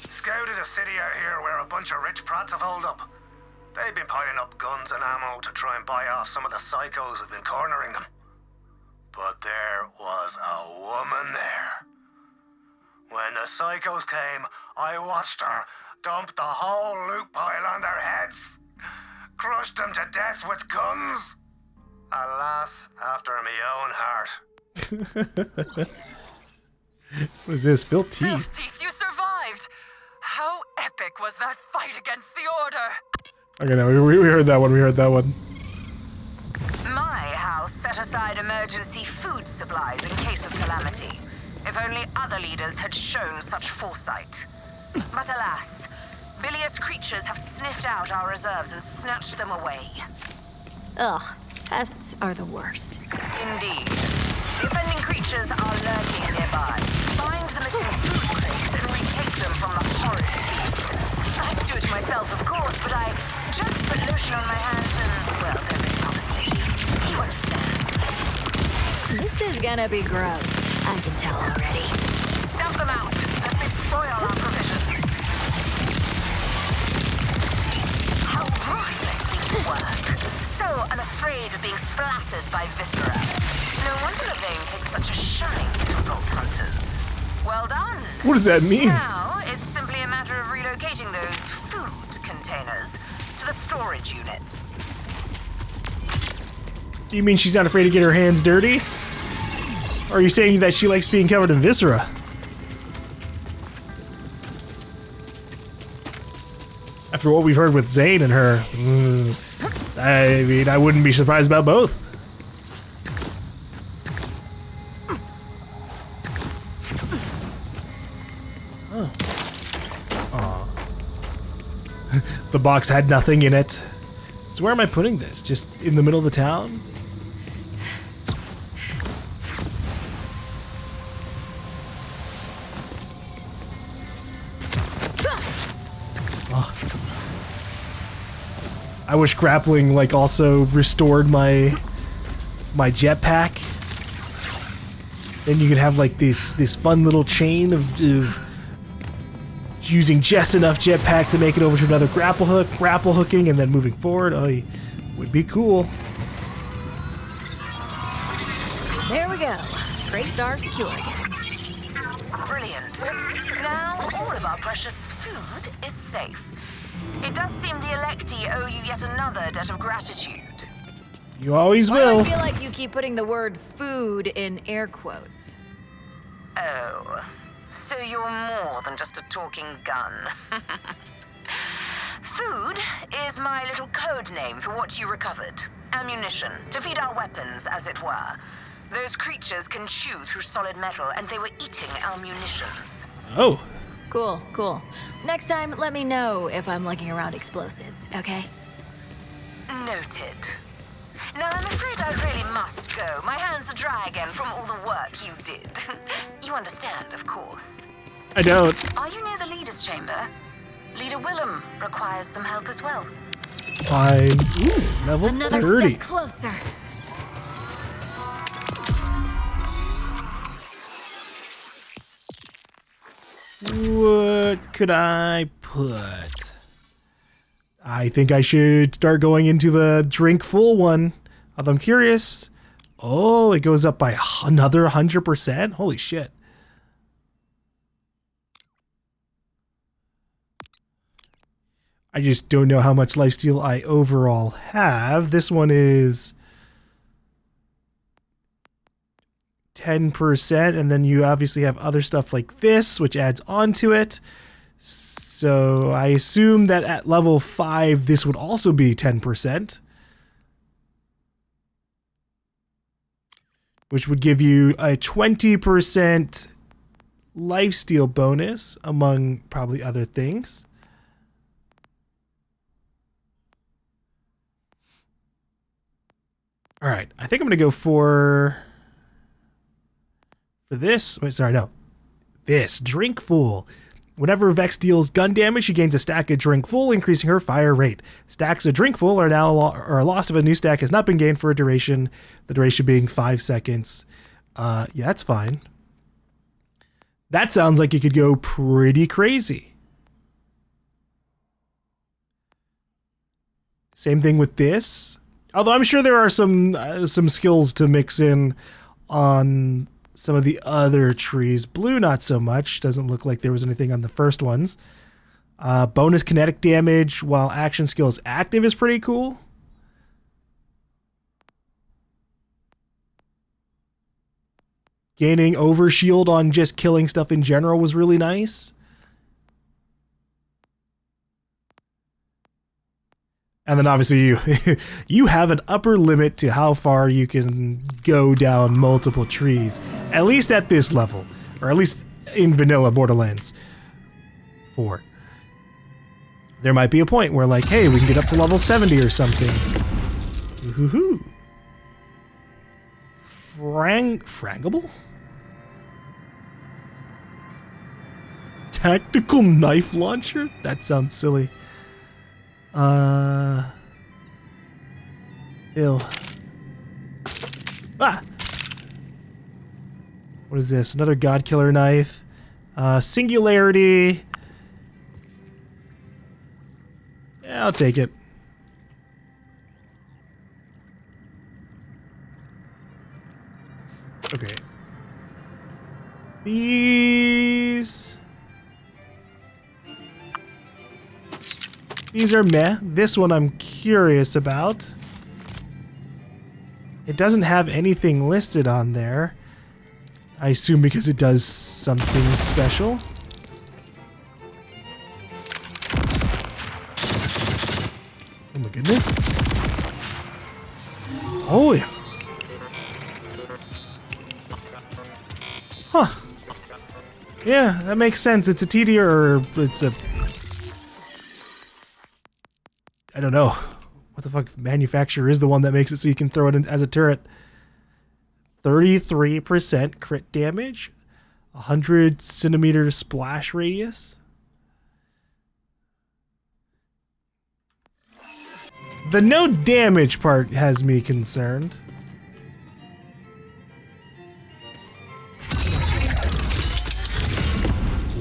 Scouted a city out here where a bunch of rich prats have holed up. They've been piling up guns and ammo to try and buy off some of the psychos who've been cornering them. But there was a woman there. When the psychos came, I watched her dump the whole loot pile on their heads. Crushed them to death with guns. Alas, after my own heart. What is this? Phil Teeth. Teeth, you survived! How epic was that fight against the Order? Okay, no, we heard that one. We heard that one. My house set aside emergency food supplies in case of calamity. If only other leaders had shown such foresight. But alas, bilious creatures have sniffed out our reserves and snatched them away. Ugh, pests are the worst. Indeed. The offending creatures are lurking nearby. Find the missing food crates and retake them from the horrid feast. I had to do it myself, of course, but I just put lotion on my hands and, well, they're really rather sticky. You understand. This is gonna be gross. I can tell already. Stump them out, lest they spoil our provisions. How ruthlessly you work. So unafraid of being splattered by viscera. No wonder Levane takes such a shine to vault hunters. Well done. What does that mean? Now, it's simply a matter of relocating those food containers to the storage unit. Do you mean she's not afraid to get her hands dirty? Or are you saying that she likes being covered in viscera? After what we've heard with Zane and her, I mean, I wouldn't be surprised about both. Oh. Aw. The box had nothing in it. So where am I putting this? Just in the middle of the town? I wish grappling like also restored my jetpack. Then you could have like this fun little chain of using just enough jetpack to make it over to another grapple hooking, and then moving forward. Oh, it would be cool. There we go. Crates are secure again. Brilliant. Now, all of our precious food is safe. It does seem the Electi owe you yet another debt of gratitude. You always Why do I will. feel like you keep putting the word food in air quotes? Oh, so you're more than just a talking gun. Food is my little code name for what you recovered. Ammunition, to feed our weapons, as it were. Those creatures can chew through solid metal, and they were eating our munitions. Oh. Cool, cool. Next time, let me know if I'm lugging around explosives, okay? Noted. Now, I'm afraid I really must go. My hands are dry again from all the work you did. You understand, of course. I don't. Are you near the leader's chamber? Leader Willem requires some help as well. Fine. Ooh, level Another 30. step closer. What could I put? I think I should start going into the drink full one. Although I'm curious. Oh, it goes up by another 100%? Holy shit. I just don't know how much lifesteal I overall have. This one is 10%, and then you obviously have other stuff like this, which adds on to it. So I assume that at level 5, this would also be 10%. Which would give you a 20% lifesteal bonus, among probably other things. Alright, I think I'm going to go for this. Wait, sorry, no. This, Drink Full. Whenever Vex deals gun damage, she gains a stack of drink full, increasing her fire rate. Stacks of drink full are now lost if a new stack has not been gained for a duration, the duration being 5 seconds. Yeah, that's fine. That sounds like it could go pretty crazy. Same thing with this. Although I'm sure there are some skills to mix in on some of the other trees. Blue, not so much. Doesn't look like there was anything on the first ones. Bonus kinetic damage while action skill is active is pretty cool. Gaining overshield on just killing stuff in general was really nice. And then obviously you have an upper limit to how far you can go down multiple trees, at least at this level, or at least in vanilla Borderlands 4. There might be a point where like, hey, we can get up to level 70 or something. Woohoo. Frangable? Tactical knife launcher? That sounds silly. Ew. Ah! What is this? Another God Killer knife. Singularity. Yeah, I'll take it. Okay. These are meh. This one I'm curious about. It doesn't have anything listed on there. I assume because it does something special. Oh my goodness. Oh yeah. Huh. Yeah, that makes sense. It's a TD or it's a... I don't know. What the fuck manufacturer is the one that makes it so you can throw it in as a turret? 33% crit damage? 100 centimeter splash radius? The no damage part has me concerned.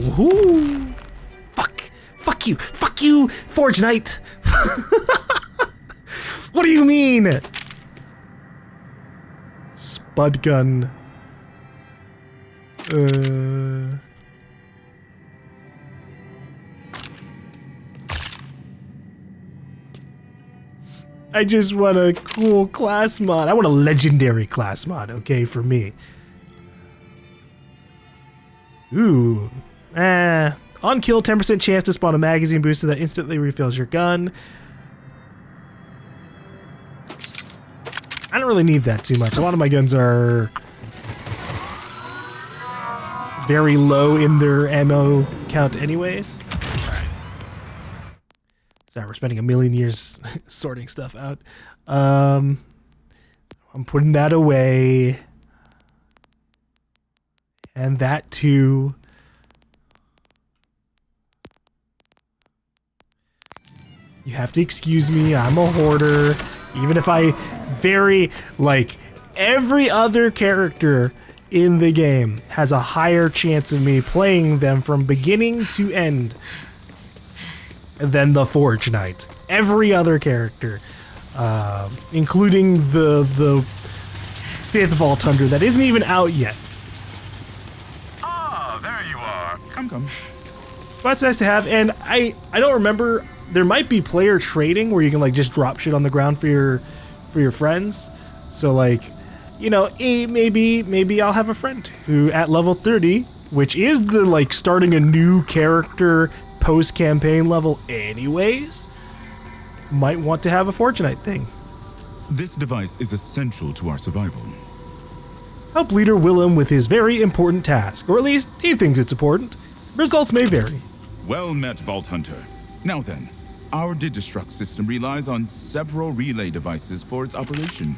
Woohoo! Fuck you! Fuck you, Forge Knight! What do you mean? Spud gun. I just want a cool class mod. I want a legendary class mod, okay, for me. Ooh. On kill, 10% chance to spawn a magazine booster that instantly refills your gun. I don't really need that too much. A lot of my guns are very low in their ammo count anyways. Alright. Sorry, we're spending a million years sorting stuff out. I'm putting that away. And that too. You have to excuse me, I'm a hoarder. Even if I vary, like, every other character in the game has a higher chance of me playing them from beginning to end than the Forge Knight. Every other character, including the 5th Vault Hunter that isn't even out yet. Ah, there you are. Come. Well, that's nice to have, and I don't remember. There might be player trading where you can like just drop shit on the ground for your friends. So like, you know, maybe I'll have a friend who at level 30, which is the like starting a new character post campaign level anyways, might want to have a Forge Knight thing. This device is essential to our survival. Help leader Willem with his very important task, or at least he thinks it's important. Results may vary. Well met, Vault Hunter. Now then, our Digistruct system relies on several relay devices for its operation.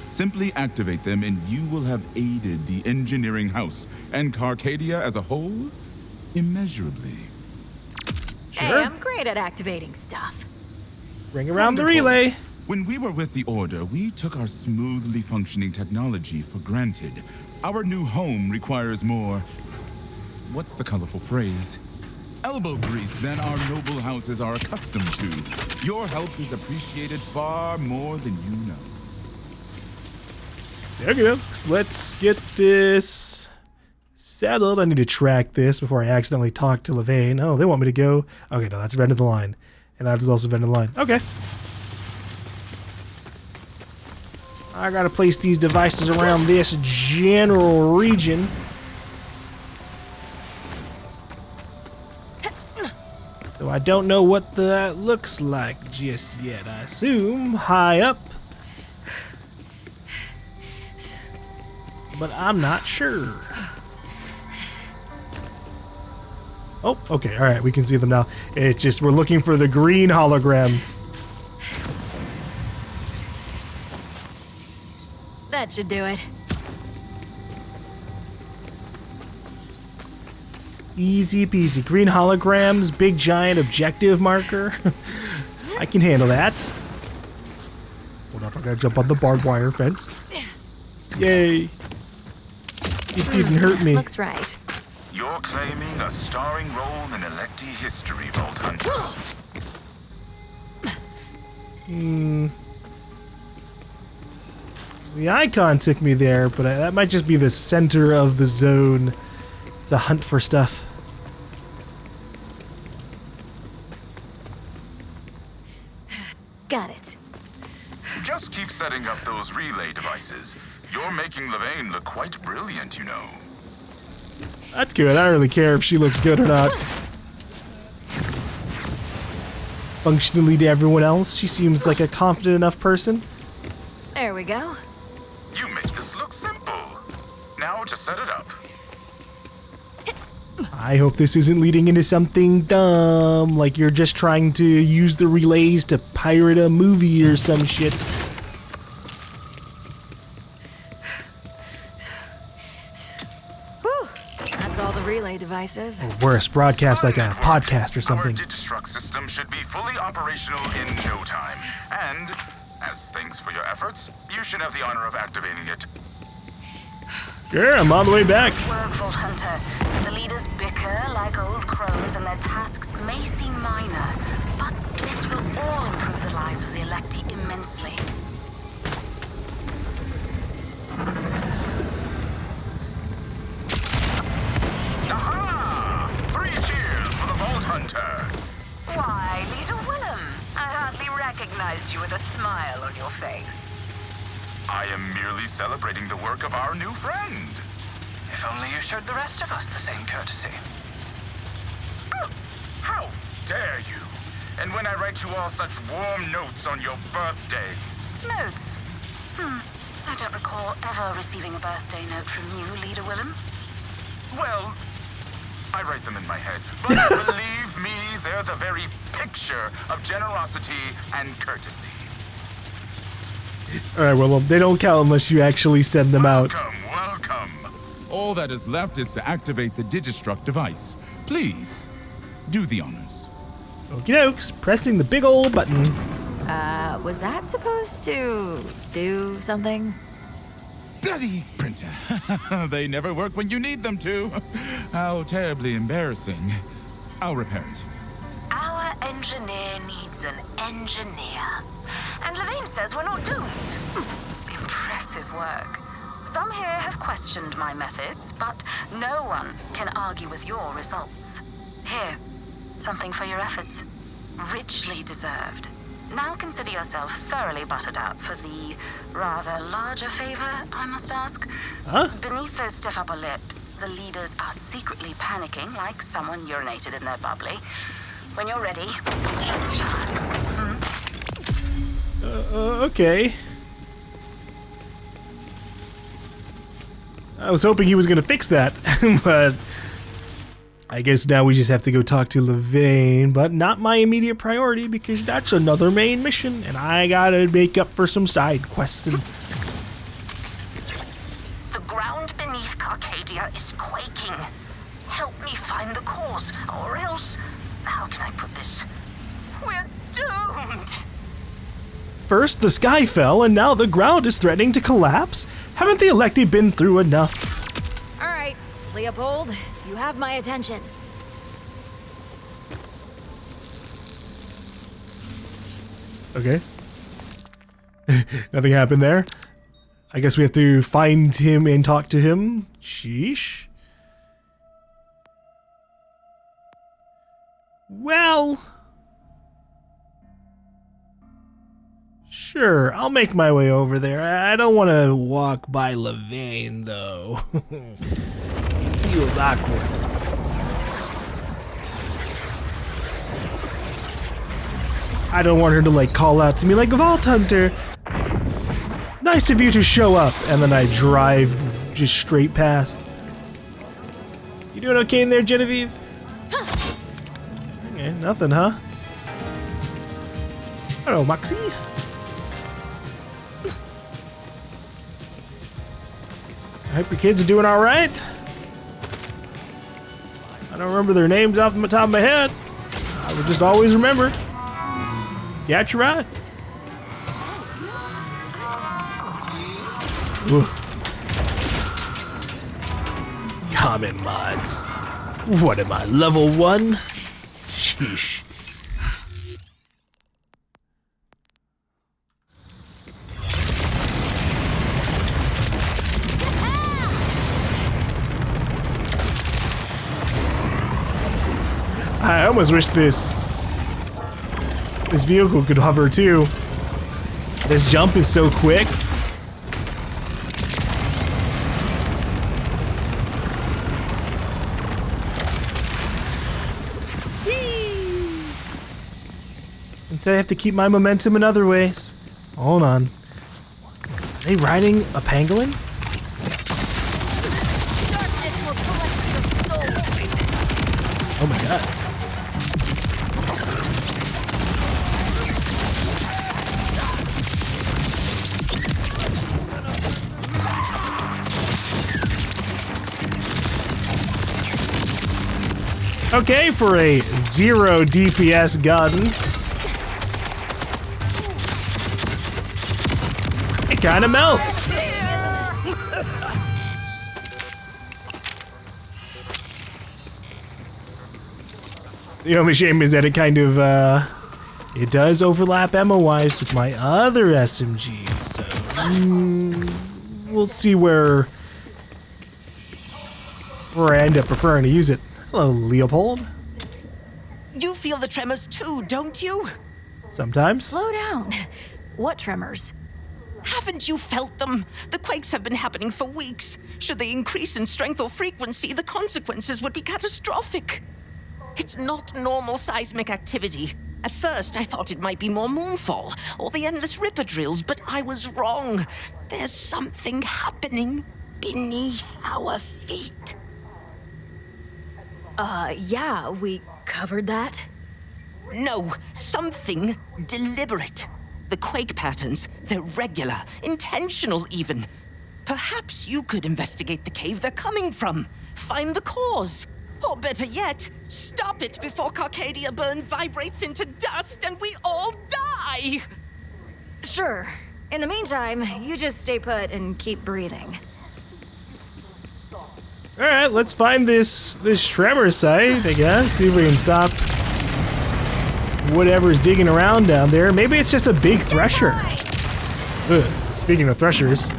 Simply activate them and you will have aided the engineering house and Carcadia as a whole immeasurably. Hey, I'm great at activating stuff. Bring around the Wonderful. relay. When we were with the Order, we took our smoothly functioning technology for granted. Our new home requires more... what's the colorful phrase? Elbow grease than our noble houses are accustomed to. Your help is appreciated far more than you know. There you go. So let's get this settled. I need to track this before I accidentally talk to Levain. Oh, they want me to go. Okay, no, that's end of the line. And that is also end of the line. Okay. I gotta place these devices around this general region. Though I don't know what that looks like just yet. I assume high up. But I'm not sure. Oh, okay, alright, we can see them now. It's just we're looking for the green holograms. That should do it. Easy peasy. Green holograms, big giant objective marker. I can handle that. Hold up, I gotta jump on the barbed wire fence. Yay. It didn't hurt me. Looks right. You're claiming a starring role in Electi history, Vault Hunter. The icon took me there, but that might just be the center of the zone to hunt for stuff. Got it. Just keep setting up those relay devices. You're making Levain look quite brilliant, you know. That's good. I don't really care if she looks good or not. Functionally to everyone else, she seems like a confident enough person. There we go. You make this look simple. Now to set it up. I hope this isn't leading into something dumb, like you're just trying to use the relays to pirate a movie or some shit. Whew. That's all the relay devices. Or worse, broadcast like a Splendid work. podcast or something. Our Digistruct system should be fully operational in no time. And, as thanks for your efforts, you should have the honor of activating it. Sure, I'm on the way back. Work, Vault Hunter. The leaders bicker like old crones, and their tasks may seem minor, but this will all improve the lives of the Electi immensely. Aha! 3 cheers for the Vault Hunter! Why, Leader Willem, I hardly recognized you with a smile on your face. I am merely celebrating the work of our new friend. If only you showed the rest of us the same courtesy. How dare you? And when I write you all such warm notes on your birthdays. Notes? I don't recall ever receiving a birthday note from you, Leader Willem. Well, I write them in my head. But believe me, they're the very picture of generosity and courtesy. Alright, well, they don't count unless you actually send them out. Welcome. All that is left is to activate the Digistruct device. Please, do the honors. Okie dokes, pressing the big old button. Was that supposed to do something? Bloody printer. They never work when you need them to. How terribly embarrassing. I'll repair it. Our engineer needs an engineer. And Levain says we're not doomed. Impressive work. Some here have questioned my methods, but no one can argue with your results. Here, something for your efforts. Richly deserved. Now consider yourself thoroughly buttered up for the rather larger favor, I must ask. Huh? Beneath those stiff upper lips, the leaders are secretly panicking like someone urinated in their bubbly. When you're ready, let's start. Okay. I was hoping he was gonna fix that, but I guess now we just have to go talk to Levain, but not my immediate priority because that's another main mission, and I gotta make up for some side quests. And The ground beneath Carcadia is quaking. Help me find the cause, or else... How can I put this? First, the sky fell, and now the ground is threatening to collapse? Haven't the elected been through enough? All right, Leopold, you have my attention. Okay. Nothing happened there. I guess we have to find him and talk to him. Sheesh. Well... Sure, I'll make my way over there. I don't want to walk by Levain, though. It feels awkward. I don't want her to, like, call out to me like, Vault Hunter! Nice of you to show up! And then I drive just straight past. You doing okay in there, Genevieve? Okay, nothing, huh? Hello, Moxie. I hope your kids are doing alright. I don't remember their names off the top of my head. I would just always remember. Yeah, you're right. Ooh. Common mods. What am I, level 1? Sheesh. I almost wish this vehicle could hover too. This jump is so quick. Whee! Instead I have to keep my momentum in other ways. Hold on. Are they riding a pangolin? Darkness will collect your soul. Oh my god. Okay, for a 0 DPS gun. It kinda melts. The only shame is that it kind of, it does overlap ammo-wise with my other SMG, so we'll see where I end up preferring to use it. Hello, Leopold. You feel the tremors too, don't you? Sometimes. Slow down. What tremors? Haven't you felt them? The quakes have been happening for weeks. Should they increase in strength or frequency, the consequences would be catastrophic. It's not normal seismic activity. At first, I thought it might be more moonfall or the endless ripper drills, but I was wrong. There's something happening beneath our feet. Yeah, we covered that. No, something deliberate. The quake patterns, they're regular, intentional even. Perhaps you could investigate the cave they're coming from, find the cause. Or better yet, stop it before Carcadia Burn vibrates into dust and we all die! Sure. In the meantime, you just stay put and keep breathing. Alright, let's find this tremor site, I guess. See if we can stop whatever's digging around down there. Maybe it's just a big thresher. Ugh, speaking of threshers.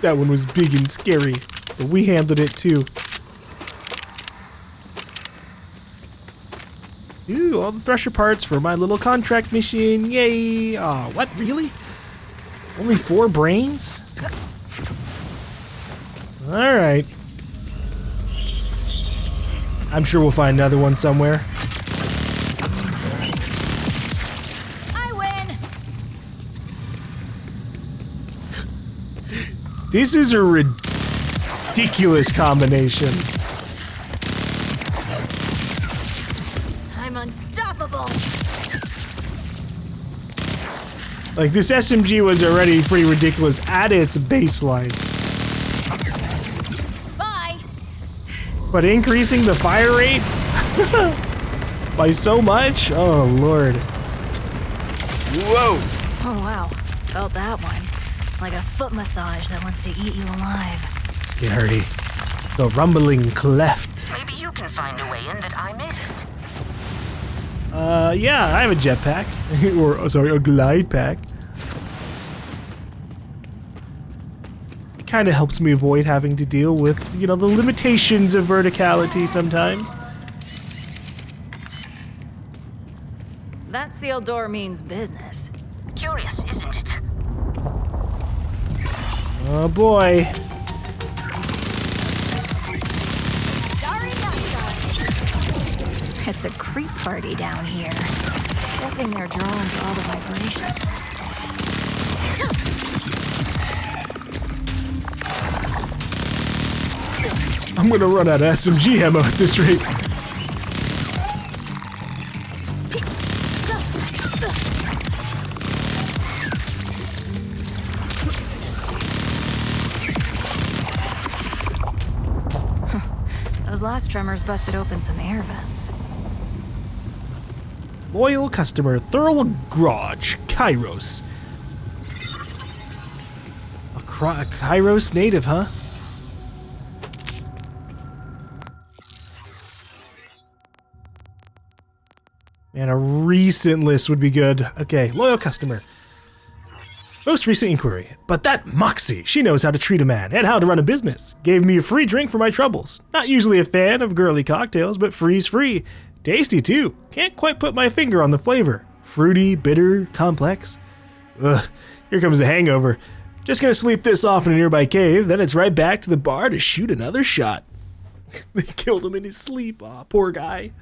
That one was big and scary, but we handled it too. Ooh, all the thresher parts for my little contract mission, yay! Aw, what, really? Only 4 brains? Alright. I'm sure we'll find another one somewhere. I win! This is a ridiculous combination. I'm unstoppable. Like, this SMG was already pretty ridiculous at its baseline. Bye. But increasing the fire rate by so much? Oh, Lord. Whoa. Oh, wow. Felt that one. Like a foot massage that wants to eat you alive. Scary. The rumbling cleft. Maybe you can find a way in that I missed. Yeah, I have a jetpack. Or, sorry, a glide pack. It kind of helps me avoid having to deal with, you know, the limitations of verticality sometimes. That sealed door means business. Curious, isn't it? Oh boy. Sorry, not sorry. It's a creep party down here. Guessing they're drawn to all the vibrations. I'm gonna run out of SMG ammo at this rate. Those last tremors busted open some air vents. Loyal customer, Thorough Garage, Kairos. A Kairos native, huh? Man, a recent list would be good. Okay, loyal customer. Most recent inquiry. But that Moxie, she knows how to treat a man and how to run a business. Gave me a free drink for my troubles. Not usually a fan of girly cocktails, but free's free. Tasty too. Can't quite put my finger on the flavor. Fruity, bitter, complex. Ugh, here comes the hangover. Just gonna sleep this off in a nearby cave, then it's right back to the bar to shoot another shot. They killed him in his sleep. Aw, poor guy.